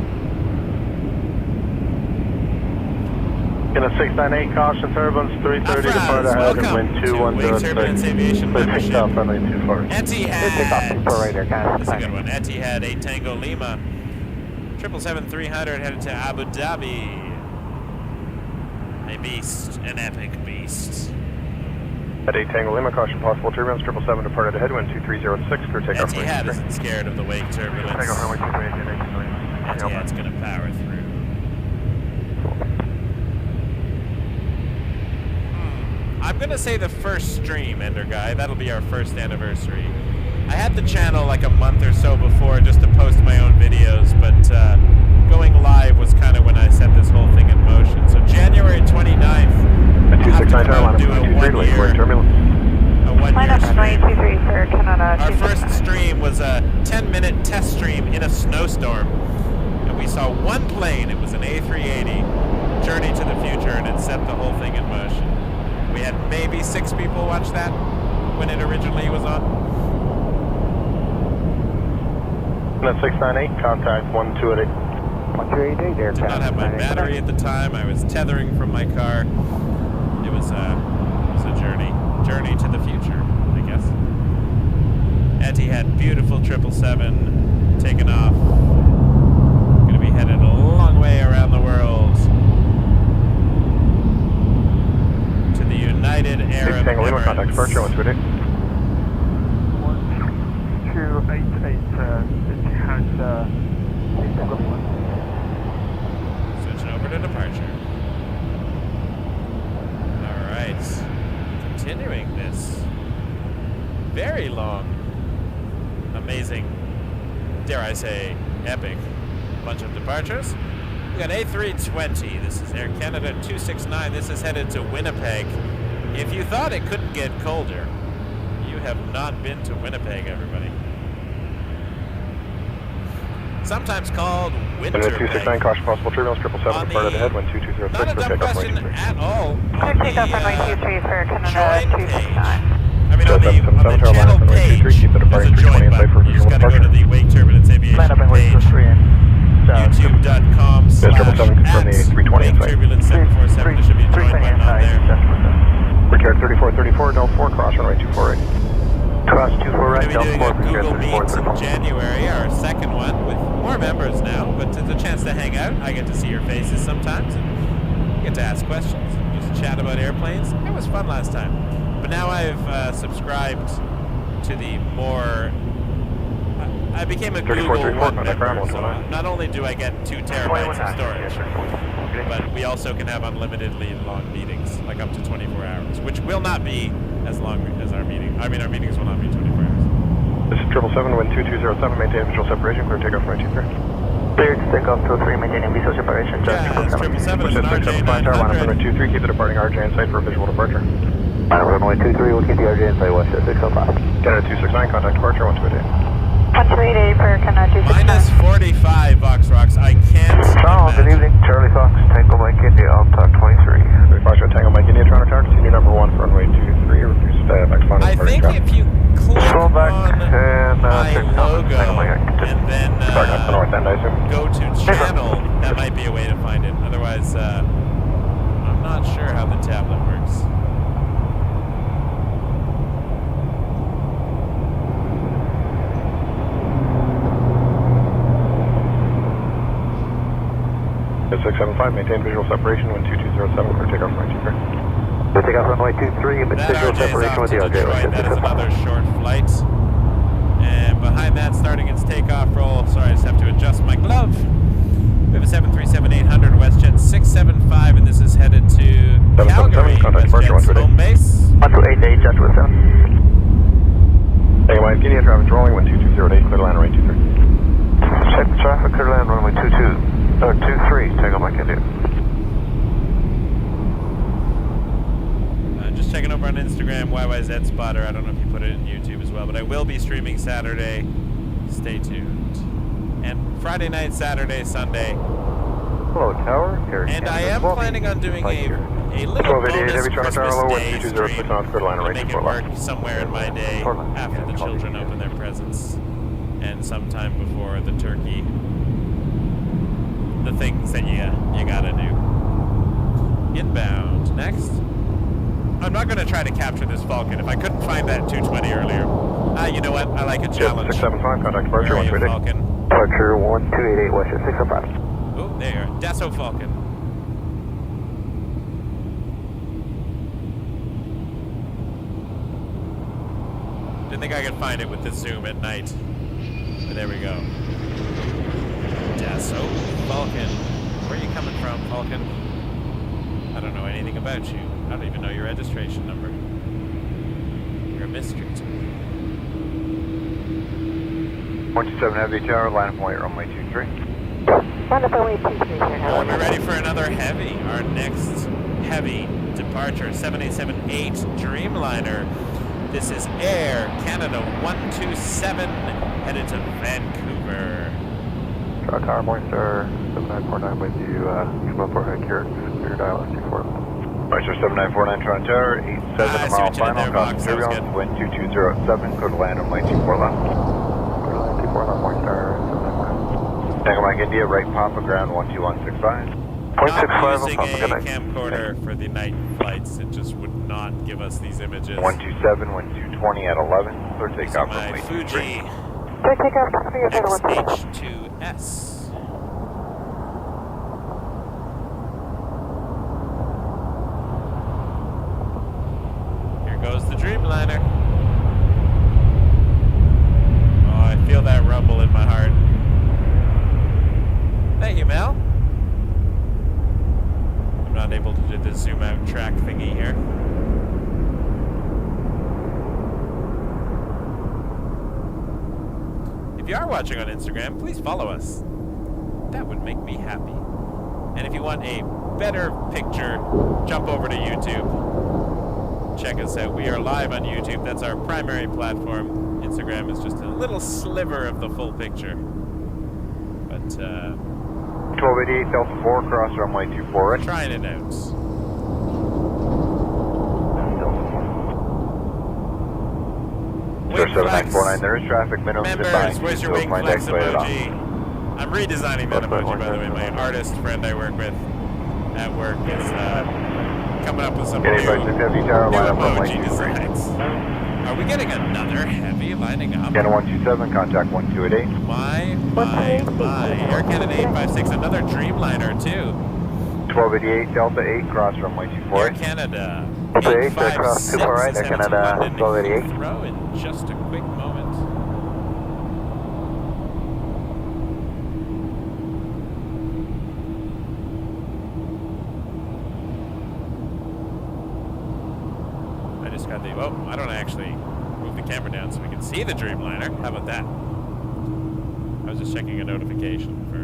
Canada 698, caution turbulence 330, depart ahead and welcome wind to Wake Turbulence 2106. Aviation Please take membership. off runway 24. Etihad. Take off 24 right, Air Canada That's a good one. Etihad 8 Tango Lima. 777-300 headed to Abu Dhabi. A beast, an epic beast. At 8 Tango Lima, caution possible turbulence, 777 departed ahead, wind 2306, clear takeoff runway Etihad 23. isn't scared of the wake turbulence. Takeoff runway 23, Etihad's going to power through. I'm going to say the first stream, Ender Guy. That'll be our first anniversary. I had the channel like a month or so before just to post my own videos, but going live was kind of when I set this whole thing in motion. So January 29th, At I'll have to 269 come out and do a 23, one-year turbulence. Line up runway 23 for Canada. Our first stream was a 10-minute test stream in a snowstorm. And we saw one plane. It was an A380, Journey to the Future, and it set the whole thing in motion. We had maybe 6 people watch that when it originally was on. Canada 698, contact 128. 128, Air Did not Canada have my 698. battery at the time. I was tethering from my car. It was a journey to the future, I guess. Etihad, beautiful 777, taking off. Gonna be headed a long way around the world. Canada departure. All right, continuing this very long, amazing, dare I say, epic bunch of departures. We got A320. This is Air Canada 269. This is headed to Winnipeg. If you thought it couldn't get colder, you have not been to Winnipeg, everybody. Sometimes called Winterpeg. 269, caution possible turbulence, 777, departed ahead, wind 2206 not a for dumb takeoff question 23. at all. Clear takeoff runway 23 for Canada join 269. I mean, on the channel page, there's a join button. You just gotta go to the Wake Turbulence Aviation page, youtube.com/@Wake Turbulence 747. There should be a join button on there. Ricard 3434, Del 4, cross runway 24 right. Cross 24 We're right, going to be Del 4, doing a Google Ricard Meets 3434. in January, our second one, with more members now, but it's a chance to hang out. I get to see your faces sometimes, and get to ask questions, and just chat about airplanes. It was fun last time. But now I've subscribed to the more... I became a Google One member, so not only do I get 2 terabytes of storage, but we also can have unlimitedly long meetings, like up to 24 hours, which will not be as long as our meeting. I mean, our meetings will not be 24 hours. This is 777, wind 2207, maintain visual separation, clear takeoff runway 23. Clear to take off 203, maintaining visual separation, just Yeah, it's 777, it's an RJ 900. 900. Keep the departing RJ in sight for a visual departure. Runway 23, we'll keep the RJ inside, WestJet 605. Canada 269, contact departure, 1288. 1288 for Canada 269. Minus 45, Vox Rocks. I can't Toronto, good imagine. evening. Charlie Fox, Tango Mike India, Alpha 23. Foxtrot Tango Mike India, Toronto Tower, continue number 1 for runway 23, reduce maximum I think if you click Scroll back on and my check logo and then Sorry, that's the north end, I assume. go to channel, that might be a way to find it. Otherwise, I'm not sure how the tablet works. It's 675, maintain visual separation, wind 2207, clear takeoff runway 23. We'll take off runway 23, but That visual RJ is separation off with to the RJ. Detroit. That is another short flight. And behind that, starting its takeoff roll, sorry, I just have to adjust my glove. We have a 737-800 WestJet 675, and this is headed to Calgary, WestJet's home base. 1288, just with them. Tango Mike India, traffic rolling, wind 2208, clear line runway 23. Check traffic, clear land runway 23, Tango Mike India. Just checking over on Instagram, YYZ Spotter. I don't know if you put it in YouTube as well, but I will be streaming Saturday. Stay tuned. And Friday night, Saturday, Sunday. Hello, Tower. And I am planning on doing a little 1288, bonus every Toronto Tower, low, wind Christmas Day 2206, stream. knots, clear line I'll runway make it 24 work left. somewhere in my day after the children open their presents and sometime before the turkey. The things that you gotta do. Inbound. Next. I'm not going to try to capture this Falcon. If I couldn't find that 220 earlier. You know what? I like a challenge. 675, contact departure, Where are you, 128. Falcon? Departure 1288, WestJet 605. Oh, there you are. Dassault Falcon. Didn't think I could find it with the zoom at night. But there we go. Dassault Falcon. Where are you coming from, Falcon? I don't know anything about you. I don't even know your registration number. You're a mystery to me. 127 Heavy Tower, line of white, runway 23. Runway 23 here. Well, we're ready for another heavy. Our next heavy departure, 787-8 Dreamliner. This is Air Canada 127, headed to Vancouver. Toronto Tower, Morningstar 7949 with you, come up for head here, your dial S24. Morningstar 7949, Toronto Tower, 87 I see mile what you did final, there, cross Vox. That was turbulence, good. wind 2207, go to land on line 24 left. Go to line 24 left, Morningstar 795. Tango Mike India, right Papa, ground 12165. Not 0.65, using Papa, good a night. camcorder for the night flights. It just would not give us these images. 127, wind 220 at 11, clear Using takeoff my runway Fuji 23. Clear takeoff for your total 127. XH2S. Here goes the Dreamliner. Oh, I feel that rumble in my heart. Thank you, Mel. thingy here. If you are watching on Instagram, please follow us. That would make me happy. And if you want a better picture, jump over to YouTube. Check us out. We are live on YouTube. That's our primary platform. Instagram is just a little sliver of the full picture. But, 1288 Delta 4, cross runway 24 right. Trying it out. Sir 7949, there is traffic minimum Members, where's your wing flex emoji? I'm redesigning that emoji, by the way. My artist friend I work with at work is coming up with some new emoji designs. Are we getting another heavy lining up? Canada 127, contact 1288. My. Air Canada A220, another Dreamliner, too. 1288 Delta 8, cross runway 24 Air Canada Delta 8, cross 24 right, Air Canada 1288. Throw in just a quick moment. I just got the, oh, I don't actually move the camera down so we can see the Dreamliner. How about that? I was just checking a notification for...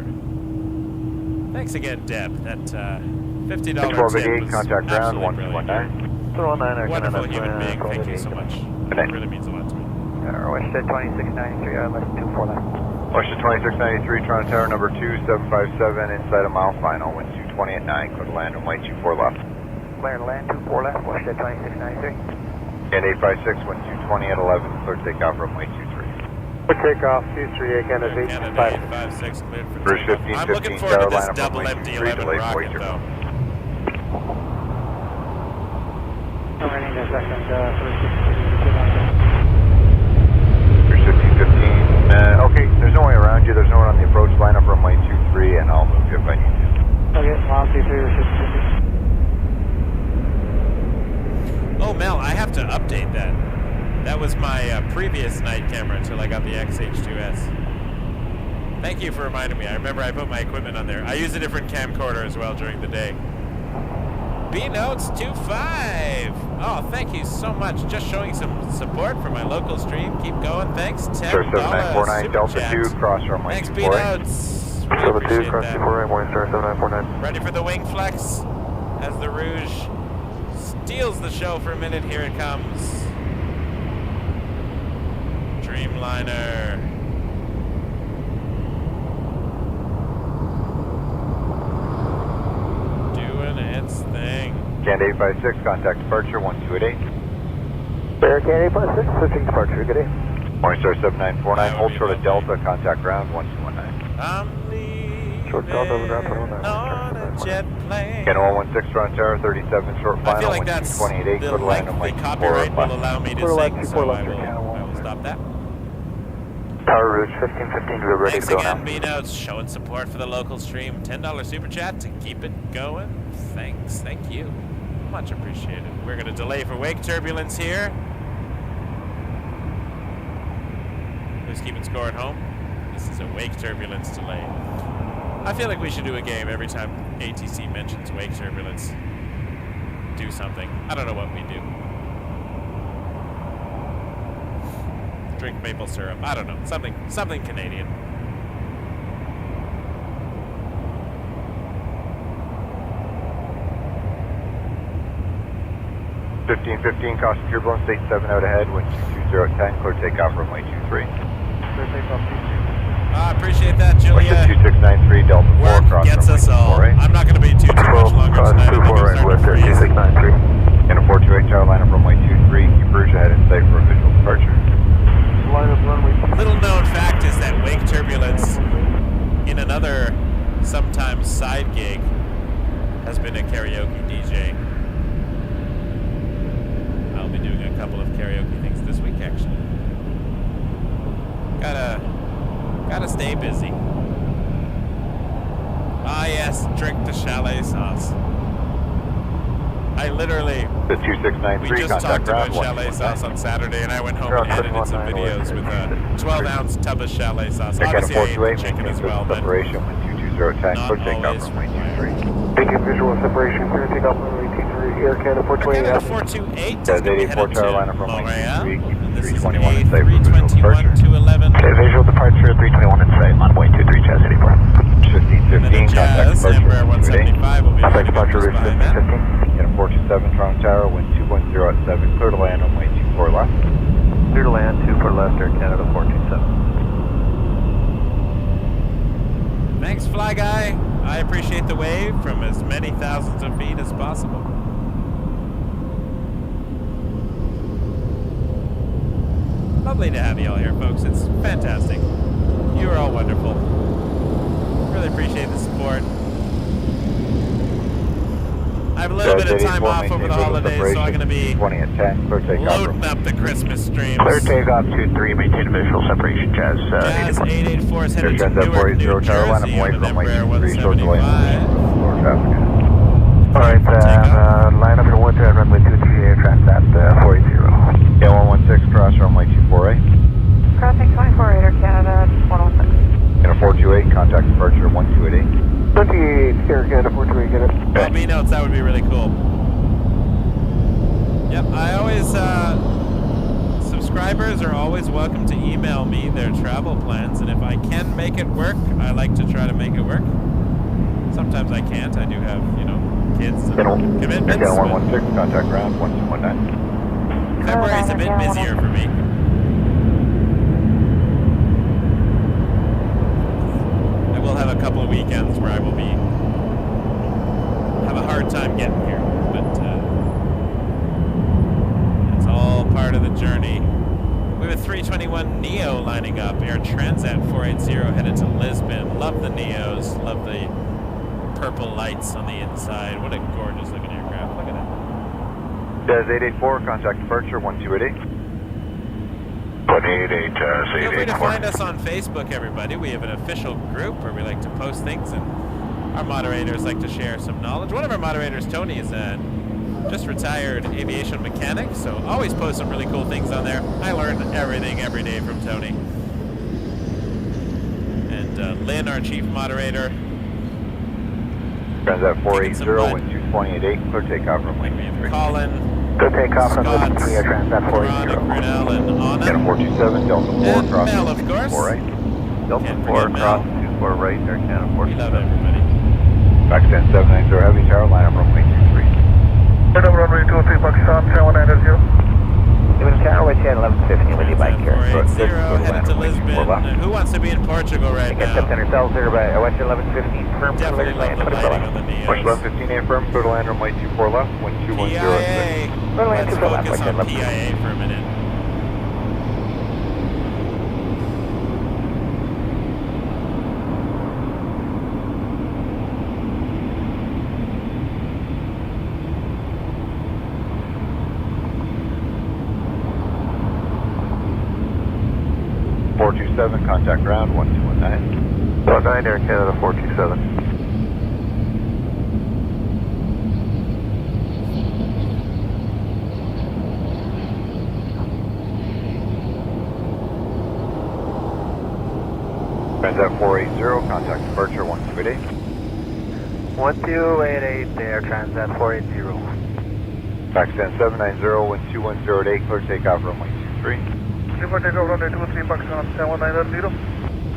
Thanks again, Deb. That $50 tip was contact ground, absolutely brilliant. 119. Wonderful human being. Thank you so much. It really means a lot to me. WestJet 2693, left 24 left. WestJet 2693, Toronto Tower number 2757, inside a mile final, wind 220 at 9, clear to land, runway 24 left. Clear to land, 24 left, WestJet 2693. And 856, wind 220 at 11, clear takeoff, runway 23. Clear takeoff, 23, Canada A220-300 cleared for Bruce takeoff. 15, I'm looking 15, forward to this Carolina, double runway MD-11 delay rocket, Voyager. though. Bruce 15, 15, okay, there's no way around you, there's no one on the approach line up runway 23, and I'll move you if I need to. Okay, mile 23, 50. Oh, Mel, I have to update that. That was my previous night camera until I got the XH2S. Thank you for reminding me. I remember I put my equipment on there. I use a different camcorder as well during the day. B-Notes 25. Oh, thank you so much. Just showing some support for my local stream. Keep going. Thanks, $10. Sir 7949, Delta 2, cross runway Thanks, 24 right. B-Notes. Delta 2, cross 24 right, morning star 7949. Ready for the wing flex as the Rouge steals the show for a minute. Here it comes. Dreamliner. Doing its thing. Canada 856, contact departure 1288. Air Canada 856, switching departure, good day. Morning star 7949, hold short of Delta, contact ground 1219. I'm leaving Short Delta, ground 219. on a jet plane. Canada 116, Toronto Tower 37, short I final, feel like that's 228, the clear to land on lengthy way copyright 24 will allow me to Clear left, sing, so 24 I left, will Canada stop that. Tower Rouge 1515, we're ready Thanks to go again, now. B-Notes, showing support for the local stream. $10 super chat to keep it going. Thanks, thank you. Much appreciated. We're going to delay for wake turbulence here. Who's keeping score at home? This is a wake turbulence delay. I feel like we should do a game every time ATC mentions wake turbulence. Do something. I don't know what we do. Drink maple syrup. I don't know. Something Canadian.15, caution turbulence, state 7 out ahead, wind 220 at 10, clear takeoff runway 23. Clear takeoff, I appreciate that, Julia. Westjet 2693, Delta 4, Work cross gets runway us all. 24 right. I'm not going to be too much longer cross tonight. I think 24 I'm right, starting to Westjet freeze. 2693. Canada 428, tower line up runway 23, keep Rouge ahead and safe for a visual departure. line up runway 23. Little known fact is that wake turbulence in another sometimes side gig has been a karaoke DJ. I'll be doing a couple of karaoke things this week, actually. Gotta stay busy. Ah yes, drink the chalet sauce. I literally, The 2693, we just talked contact about ground chalet sauce 119. on Saturday, and I went home and edited some videos with a 12-ounce tub of chalet sauce. Obviously, I ate the chicken as well, but separation, wind 220 at 10, not clear takeoff always runway required. 23. Taking visual separation, clear takeoff runway 23. Air Canada 428. Canada 428 is Jazz going to be 84 headed to tower line up runway Montreal. 23, And this is 321 in sight for visual departure. A321-211. Okay, visual departure 321 in sight, runway 23, Jazz 84. 1515, contact Jazz, departure. Embraer 175 will be Contact arriving departure just route behind that. 1515. Get a 427 Toronto Tower, wind 210 at 7, clear to land, runway 24 left. Clear to land, 24 left, Air Canada 427. Thanks, Fly Guy. I appreciate the wave from as many thousands of feet as possible. Lovely to have you all here, folks. It's fantastic. You are all wonderful. Really appreciate the support. I have a little bit of time off over the holidays, so I'm going to be 20 at 10, clear takeoff. loading up the Christmas streams. Clear takeoff 23, maintain visual separation, Jazz. Jazz 884 is headed to Jazz Newark, New 480 tower line, Jersey I'm away on an from runway Embraer 23, short delay. 175. Lower traffic. Alright, line up your 1 to runway 23, Air Transat 480. Yeah, 116, cross runway 24A. Crossing 24 Air Canada 116. And a 428, contact departure 1288. 28 Air Canada 428, get it. Well, me notes, that would be really cool. Yep, I always, subscribers are always welcome to email me their travel plans, and if I can make it work, I like to try to make it work. Sometimes I can't, I do have, you know, kids and commitments. Again, 116, contact ground 1219. February's a bit busier for me. I will have a couple of weekends where I will be have a hard time getting here, but it's all part of the journey. We have a 321 Neo lining up, Air Transat 480 headed to Lisbon. Love the Neos, love the purple lights on the inside. What a gorgeous looking aircraft. Look at that. Jazz 884, contact departure 1288. 188, Feel free to find us on Facebook, everybody. We have an official group where we like to post things, and our moderators like to share some knowledge. One of our moderators, Tony, is a just retired aviation mechanic, so always post some really cool things on there. I learn everything every day from Tony. And Lynn, our chief moderator. Transat 480, wind 220 at 8, clear takeoff runway 23. Colin, Clear takeoff from Scott, Lisbon, Air Transat 480. Brunel, and Anna. Get a 427, Delta 4, And cross Mel, of course. 4 right. Delta Can't 4, forget Mel. cross 24 right, Air Canada We love 427. everybody. Back stand 790, heavy tower, line up runway 23. Head over runway 23, Pakistan 790. Even tower, right hand 1115 with you back here. 480 headed to Lisbon. And who wants to be in Portugal right Get now? stepped in yourselves here by West 1115, firm, Definitely love the lighting on the West Neos. 1115, affirm, clear to land runway 24 left, wind 2106. PIA. Runway Let's 24 left, focus West on 11. PIA for a minute. Contact ground 1219. 19 Air Canada 427. Transat 480, contact departure 1288. 1288 Air Transat 480. Pakistan 790, wind 210 at 8, clear takeoff runway 23. Clear takeoff runway 23, Pakistan 790.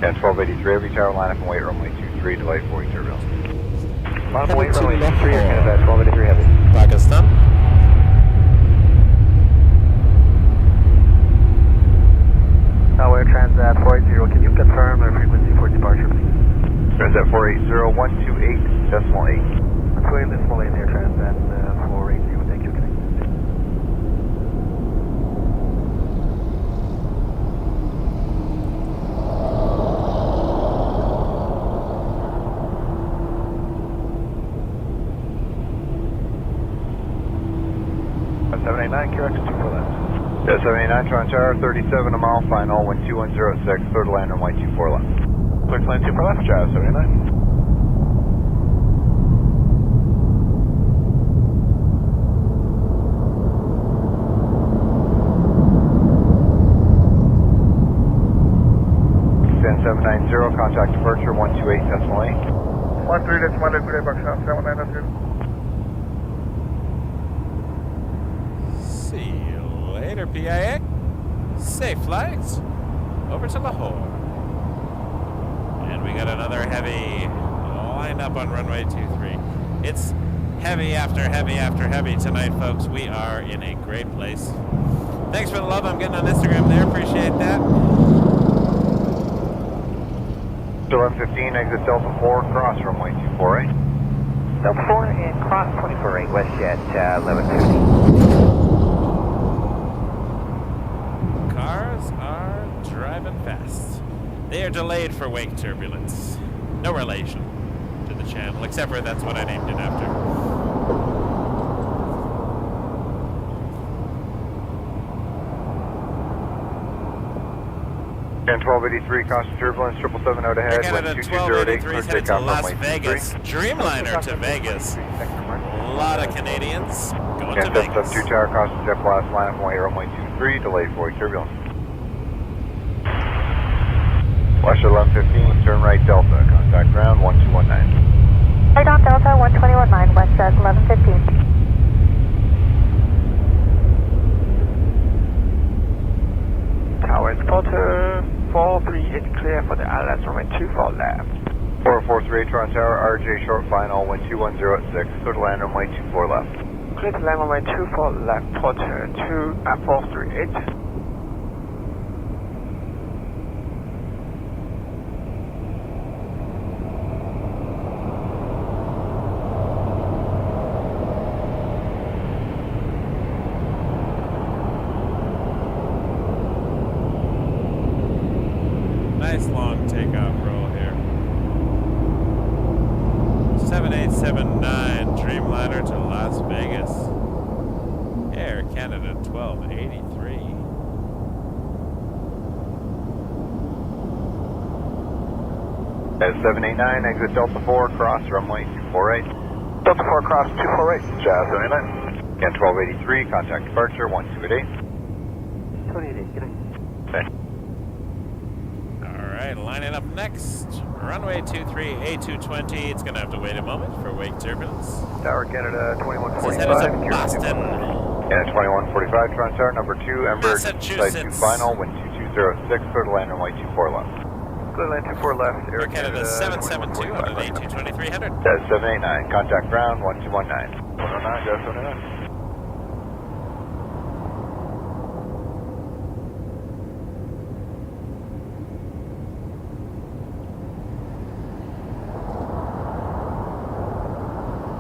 And 1283, every tower line up and wait runway 23, delay 40 turbulence. Line up wait runway 23, Air Canada 1283 heavy. Pakistan. Tower Air Transat 480, can you confirm our frequency for departure, please? Transat 480, 128.8. 128.8 Air Transat 480, thank you, connect. Yeah, 789, Toronto Tower, 37 a mile, final, wind 2106, third land runway 24 left. Clear to land 24 left, Jazz 79. Stand 790, contact departure 128.8. 13.8, good day, Pakistan 790. See you later, PIA. Safe flights. Over to Lahore. And we got another heavy lined up on runway 23. It's heavy after heavy after heavy tonight, folks. We are in a great place. Thanks for the love I'm getting on Instagram there. Appreciate that. So 1115, exit Delta 4, cross runway 248. Delta 4 and cross 248, WestJet 1150. Cars are driving fast. They are delayed for wake turbulence. No relation to the channel, except for that's what I named it after. And 1283, constant turbulence, 777 out ahead, Canada 1283 is headed to Las Vegas. Dreamliner to Vegas. A lot of Canadians going to Vegas. 772 tower, constant jet blast, line up runway 23, delayed for turbulence. WestJet 1115, turn right Delta, contact ground 1219. Right on Delta 1219, WestJet 1115. Towers Porter 438 clear for the ILS runway 24 left. 4438 Toronto Tower, RJ short final, wind 210 at 6, clear to land runway 24 left. Clear to land runway 24 left, Porter 438. Nice long takeoff roll here. 7879 Dreamliner to Las Vegas. Air Canada 1283. At 789, exit Delta 4, cross runway 248. Delta 4 cross 248. Jazz 79. Again 1283, contact departure 1288. 288, good night. Okay. Alright, lining up next. Runway 23 A220. It's going to have to wait a moment for wake turbulence. Tower Canada This is headed to 2145. Boston. Canada 2145, Toronto Tower, number 2, Ember, side 2 Massachusetts. final, wind 2206, clear to land runway 24 left. Clear land 24 left, Air Canada 772 on an A220-300. That's 789, contact ground 1219. 109, Jazz 79.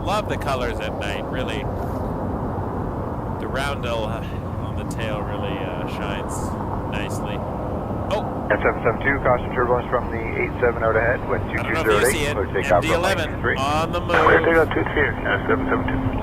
Love the colors at night, really. The roundel on the tail really shines nicely. Oh! And 772, caution turbulence from the 87 out ahead, wind I don't know if you see 2208, it. clear takeoff runway MD-11 23. on the Clear move. takeoff 23, Canada 772.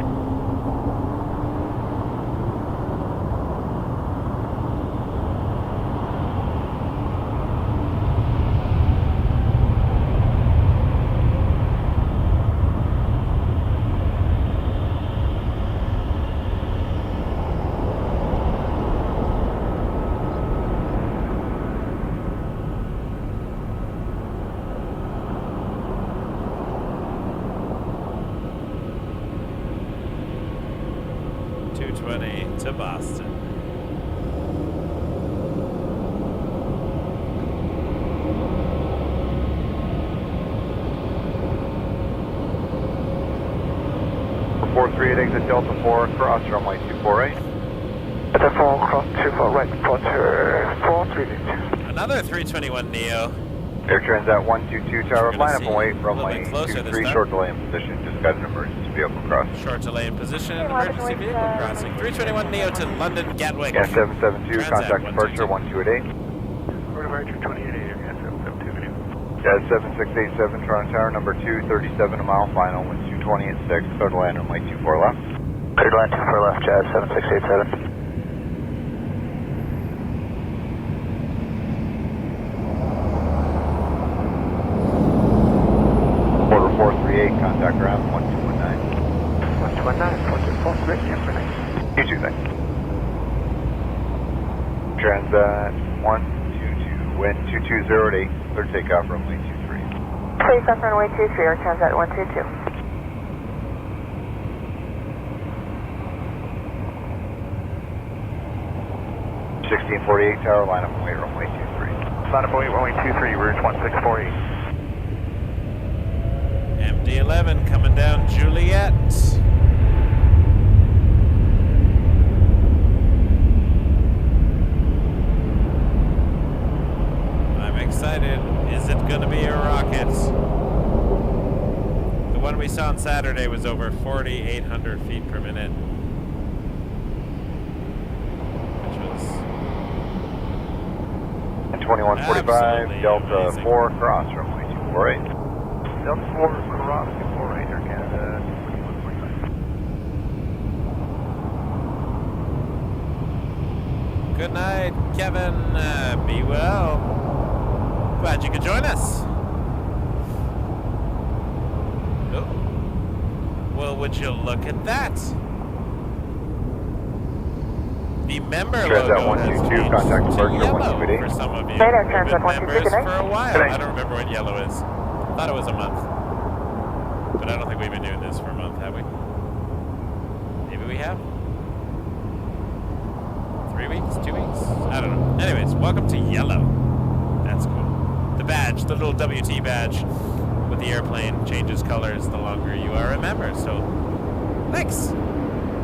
To Boston. For 438, exit Delta 4, cross runway 248. Delta 4 cross 24 right, Porter 438. Another 321neo. Air Transat 122 tower, You're gonna line up see and wait a from little runway bit closer this 23, time. short delay in position, just got an emergency vehicle cross. Short delay in position, emergency vehicle crossing. 321neo to London Gatwick. Yeah, 772, Transat contact departure 122. 1288. Road departure 28, Air 772 video. Yeah, 7687, Toronto Tower, number 2, 37 a mile final, wind 220 at 6, clear to land runway 24 left. Clear to land 24 left, Jazz 7687. Quarter 438, contact ground 1219. 1219, Porter 438, yeah, for nice. You too, thanks. Transat 122, wind 2208, clear takeoff runway 23. Please up runway 23 or Transat 122. 438, 1648 tower, line up and wait, runway 23. Line up and wait, runway 23, route 1648. MD-11 coming down Juliet. I'm excited. Is it going to be a rocket? The one we saw on Saturday was over 4,800 feet per minute. Which was 2145, absolutely Delta amazing. 4, cross, runway 248. Delta 4, cross, 248, Air Canada, 2145. Good night, Kevin. Be well. Glad you could join us. Oh. Well, would you look at that? The member Transat logo 122, has changed contact to departure yellow 128. for some of you. Radar We've Transat been 122, members good night. for a while. Good night. I don't remember what yellow is. Thought it was a month. But I don't think we've been doing this for a month, have we? Maybe we have? 3 weeks? 2 weeks? I don't know. Anyways, welcome to yellow. That's cool. The badge, the little WT badge with the airplane changes colors the longer you are a member. So, thanks.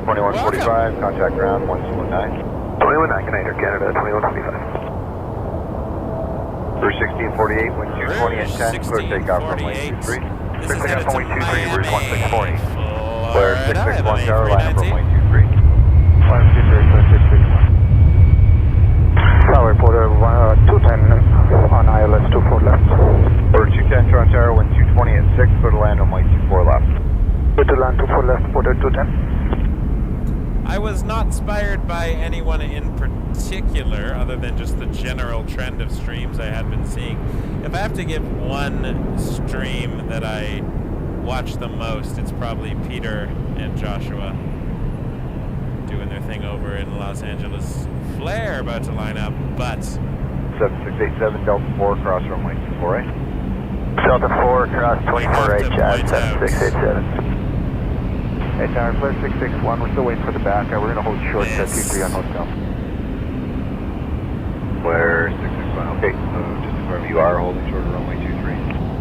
2145, contact ground 1219. 219, good night, Air Canada, 2125. Route 1648, wind 220 and 10, clear takeoff runway 23. This is Clear headed takeoff to runway 23, route 1640. Clear Florida. 661 tower, line up runway 23. Line 23, Tower Porter 210 on ILS 24 left. Order 210, Toronto Tower, wind 220 and 6, clear to land runway 24 left. Clear to land 24 left, Porter 210. I was not inspired by anyone in particular, other than just the general trend of streams I had been seeing. If I have to give one stream that I watch the most, it's probably Peter and Joshua doing their thing over in Los Angeles. Flair about to line up, but 7687, Delta 4, cross runway 248. Delta 4, cross 24 to Jazz point out. 7687. Hey, Tower, Flair 661, we're still waiting for the back. We're going to hold short to Yes. T3 on hotel. Clear 661, okay, so just to confirm, you are holding short of runway 23.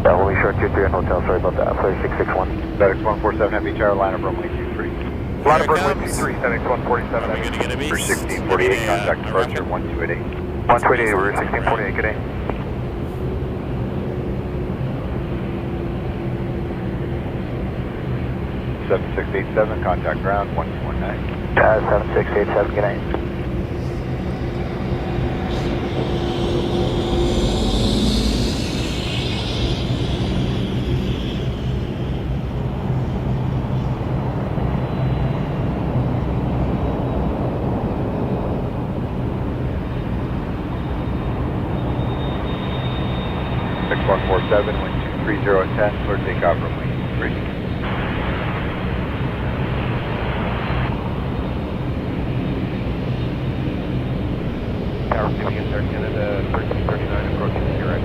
Yeah, holding short T3 on hotel, sorry about that. Flair 661. FedEx 147, Heavy Tower, line up runway 23. Line Here up it runway comes. 23, FedEx 147. are we going to get a beast? For 1648, contact departure 1288. 128, route 1648, good day. Seven 7687, contact ground 1219. Jazz 7687, good night. X147, wind 230 at 10, clear takeoff runway 23. Tower, giving us Air Canada, 1339, approaching to your right.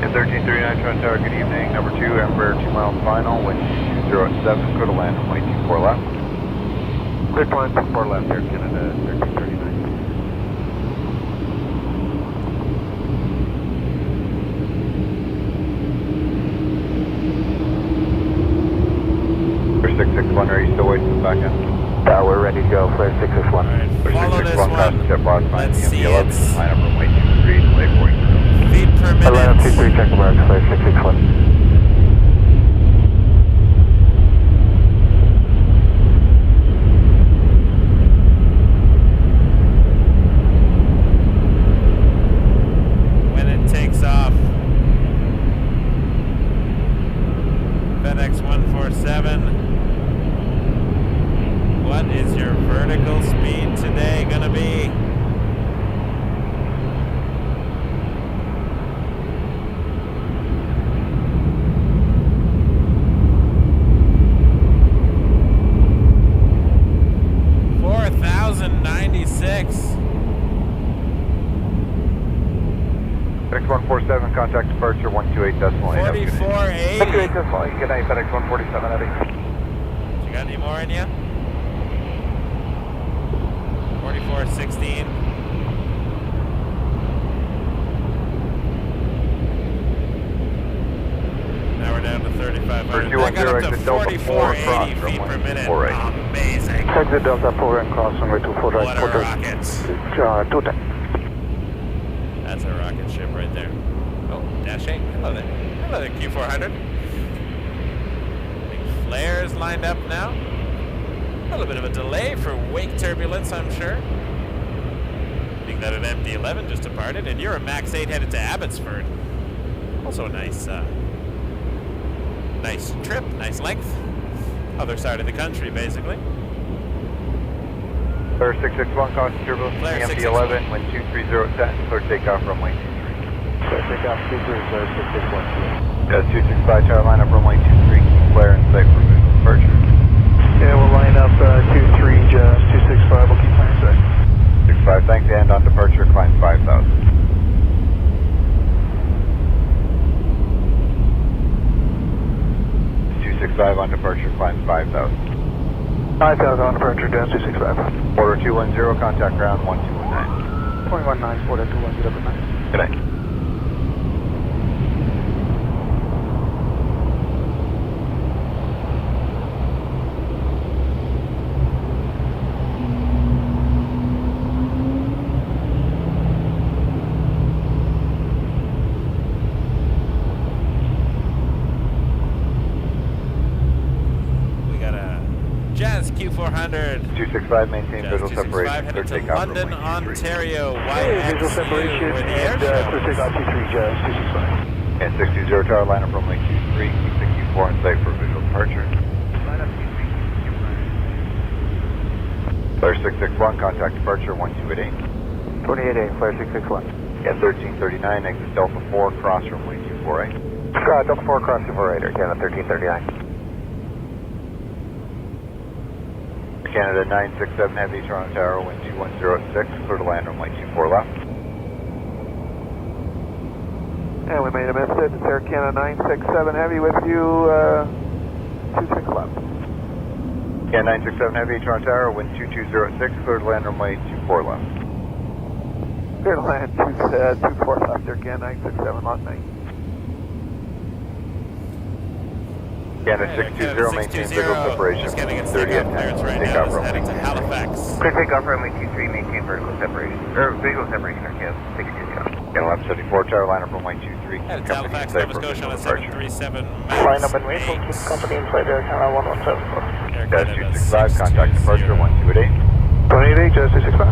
In 1339, Toronto Tower, good evening. Number 2, Embraer 2 miles final, wind 220 at 7, clear to land runway 24 left. Clear to land 24 left, Air Canada, 1339. For 661, are you still waiting for the back end? We're ready to go, Flair 661. All right, For follow this 661, cross one. jet box, find Let's see MD-11, its line up runway 23, delay boarding. feet per minute. Line up T3, check the marks, Flair 661. When it takes off. FedEx 147. What is your vertical speed today gonna be? FedEx 147, contact departure 128 decimal 8. 4480. Good night, FedEx 147, Eddie. You got any more in you? 4416. 3,500. For That got up 210, to exit Delta 4, 4,480 cross feet per runway minute. 28. Amazing. Exit Delta 4 and cross runway 24 right. What a rocket. 210. That's a rocket ship right there. Oh, Dash 8. Hello there. Hello there, Q400. Big flares lined up now. A little bit of a delay for wake turbulence, I'm sure. Being that an MD-11 just departed, and you're a Max 8 headed to Abbotsford. Also a nice, nice trip, nice length. Other side of the country, basically. Flare 661, caution turbo, Flare MD-11, wind 230 set, clear takeoff runway 23. Clear takeoff 23, 661. Jazz 265, tower line up runway 23, keep flare in sight for visual departure. Yeah, we'll line up 23, Jazz 265, we'll keep flying sight. 65, thanks, and on departure, climb 5,000. 265 on departure, climb 5,000. 5,000 on departure, Jazz 265. Order 210, contact ground 1219. 219, order 210, 9. Good night. Q400. 265, maintain Jazz visual 265 separation. headed to takeoff London, runway 23. Ontario, Visual YXU, separation where the air and show clear takeoff 23, Jazz 265. And 620, tower line up runway 23, keep the Q4 in sight for visual departure. Flare 661, contact departure 1288. 28A, flare 661. And 1339, exit Delta 4, cross runway 248. Delta 4, cross 248, Air Canada 1339. Canada 967 Heavy, Toronto Tower, wind 210 clear to land runway 24 left. And we made a miss it. It's Air Canada 967 Heavy with you, 26 left. Yeah, 967 Heavy, Toronto Tower, wind 2206 clear to land runway 24 left. Clear to land 24 left, Air Canada 967 on 9. Canada 620, maintain visual separation. Just getting its 30 takeoff clearance right take now. off It's runway heading to 23. Halifax. Clear takeoff runway 23, maintain vertical separation. Or visual separation, Air Canada 620. Canada 1174, tower line up runway 23. Headed to Company Halifax, in sight Nova for Scotia on a visual departure. 737 Max. Line up and wait for company inside Air Canada 1174. Air Jazz Canada 265, contact 620. departure 1288. 28A, Jazz 265.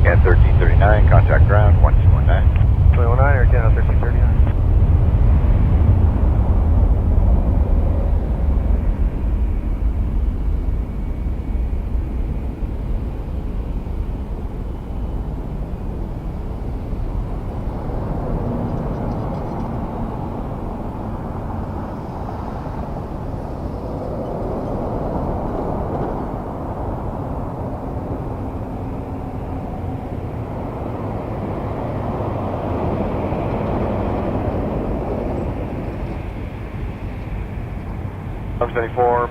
And 1339, contact ground 1219. 219, Air Canada 1339.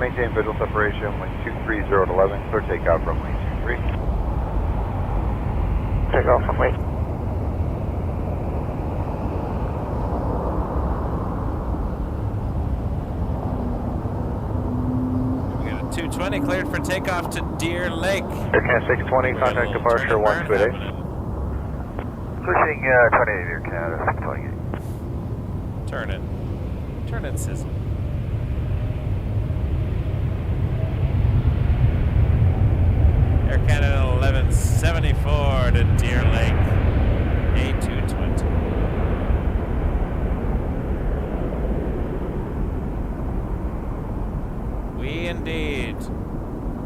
Maintain visual separation, wind 230 to 11, clear takeoff runway 23. Takeoff runway. We got a 220 cleared for takeoff to Deer Lake. Air Canada 620, contact departure 1228. Pushing 28 Air Canada 628. Turn in sizzle. Air Canada 1174 to Deer Lake, A220. We indeed.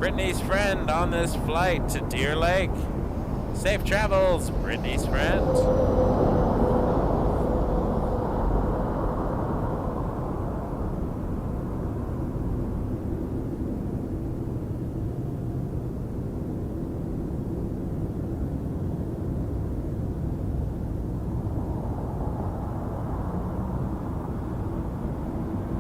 Brittany's friend on this flight to Deer Lake. Safe travels, Brittany's friend.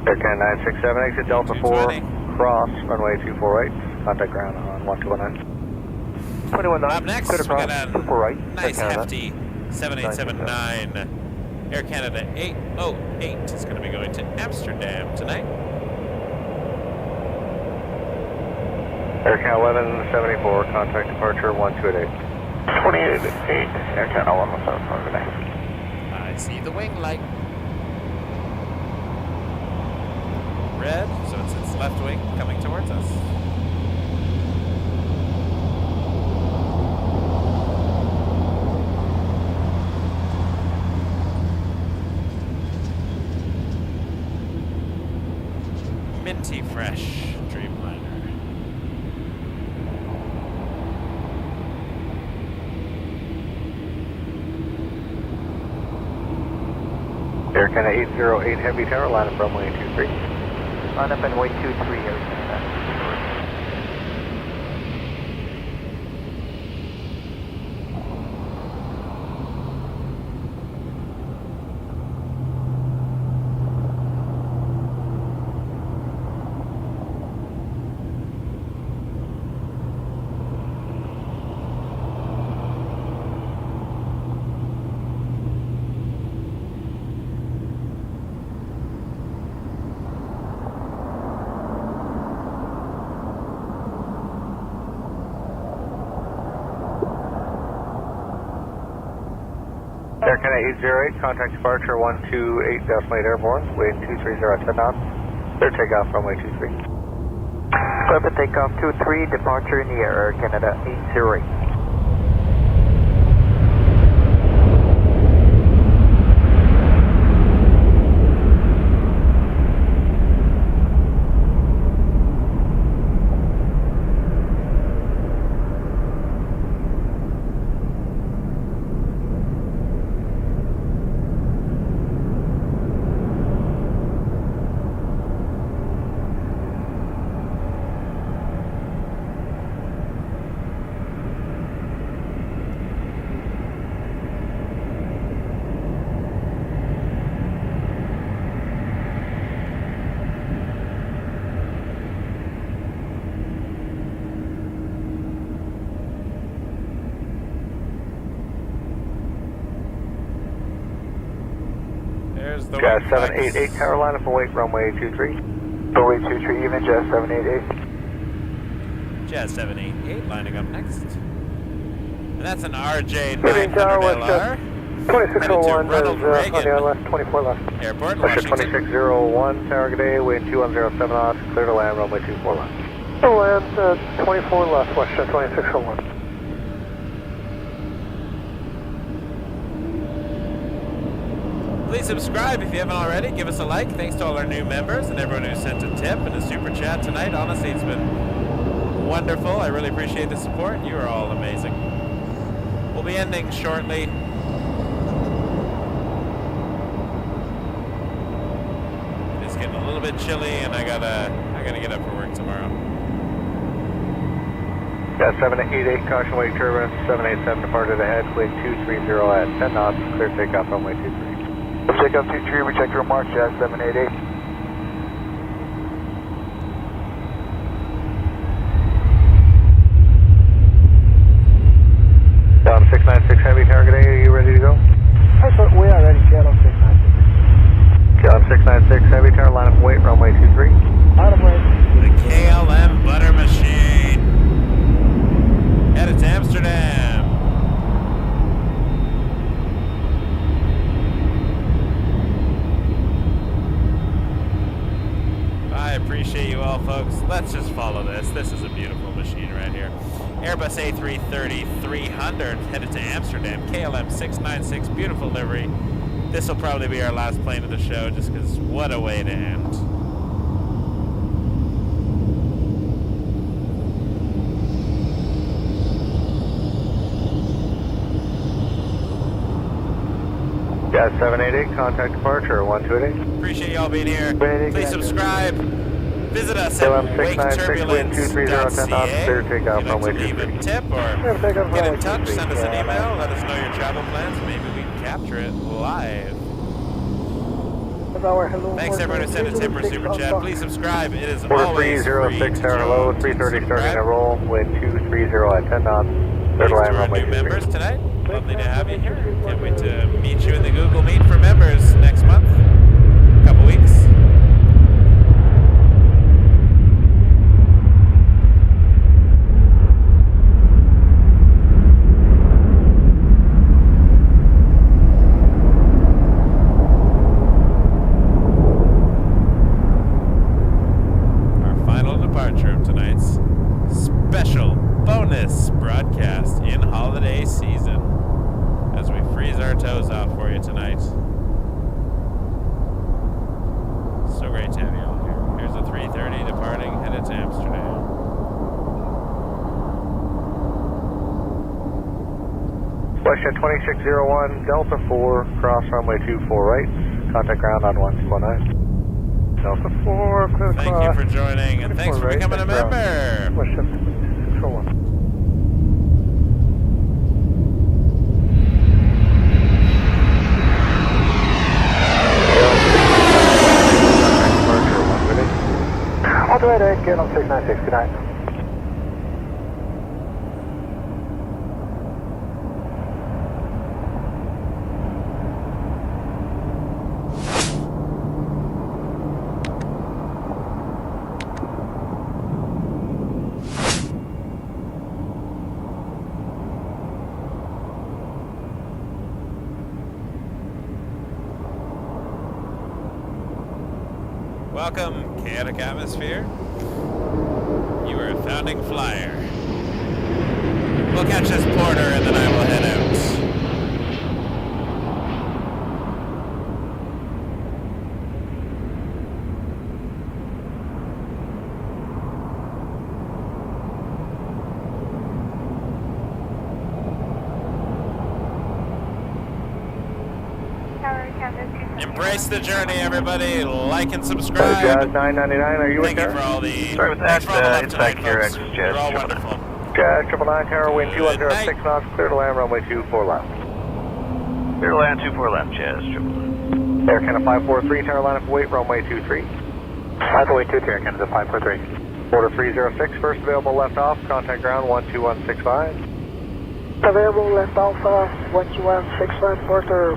Air Canada 967, exit Delta 4, cross runway 248, contact ground on 1219. 219. Up next, we got a nice hefty 7879 Air Canada 808 is going to be going to Amsterdam tonight. Air Canada 1174, contact departure 1288. 2888, Air Canada 1174 today. I see the wing light. Red, so it's its left wing coming towards us. Minty fresh Dreamliner. Air Canada 808 Heavy Tower, line up runway 23. Line up and wait 23, Air Canada. Air Canada 808, contact departure 128 Decimal 8 Airborne, wind 230 at 10 knots. Clear takeoff runway 23. Clear for takeoff 23, departure in the air, Air Canada 808. There's the Jazz wing 788 Carolina for wait runway 23. Runway 23, even Jazz 788. Jazz 788 lining up next. And that's an RJ Evening Tower, 900LR. 2601 Ronald is on the Reagan left, 24 left. Airport, Pressure Washington. 2601, Tower good day, wind 2107 knots, clear to land runway 24 left. So land 24 left, WestJet 2601. Please subscribe if you haven't already. Give us a like. Thanks to all our new members and everyone who sent a tip and a super chat tonight. Honestly, it's been wonderful. I really appreciate the support. You are all amazing. We'll be ending shortly. It's getting a little bit chilly, and I gotta get up for work tomorrow. Jazz 788, caution wake turbulence, 787 departed ahead, wind 230 at 10 knots, clear takeoff runway 23. Takeoff 23, we check your remarks, Jazz 788. Down 696 Heavy, Tower good day, are you ready to go? Hi, sir, we are ready, Seattle 696. Down 696 Heavy, Tower line up wait runway 23. Item wait. The KLM butter machine. Headed to Amsterdam. I appreciate you all, folks. Let's just follow this. This is a beautiful machine right here. Airbus A330-300 headed to Amsterdam. KLM 696, beautiful livery. This will probably be our last plane of the show, just because what a way to end. Jazz 788, contact departure 1288. Appreciate y'all being here. Please subscribe. Visit us at KLM 696, wind 230 at 10 knots, clear takeoff If you'd like runway to leave a 23. tip or takeoff get in runway touch, 23. send us an email, let us know your travel plans. Maybe we can capture it live. Thanks everyone who sent a tip or super chat. Please subscribe. It is Order always free 306 to tower join. low, 330 starting a roll, wind 230 at 10 knots, clear Thanks to to land our runway new 23. members tonight. Lovely to have you here. Can't wait to meet you in the Google Meet for members next month. Couple weeks. season as we freeze our toes off for you tonight. So great to have you all here. Here's a 330 departing, headed to Amsterdam. WestJet 2601, Delta 4, cross runway 24 right, contact ground on 1219. Delta 4, clear Thank you for joining, and thanks for becoming a member. WestJet 2601. All the way to get on 696, good night. Welcome, chaotic atmosphere. You are a founding flyer. We'll catch this porter and then I will head out. Embrace the journey, everybody. Like and subscribe. Jazz 999, are you Thank with you for all the. Sorry with that, it's back here, folks. Jazz You're all 999. wonderful. Jazz 999, tower wind Good 2106 knots, clear to land, runway 24 left. Clear to land 24 left, Jazz 999. Air Canada 543, tower line up weight, runway 23. 523, Air Canada 543. Order 306, first available left off, contact ground 12165. Available left alpha 12165, porter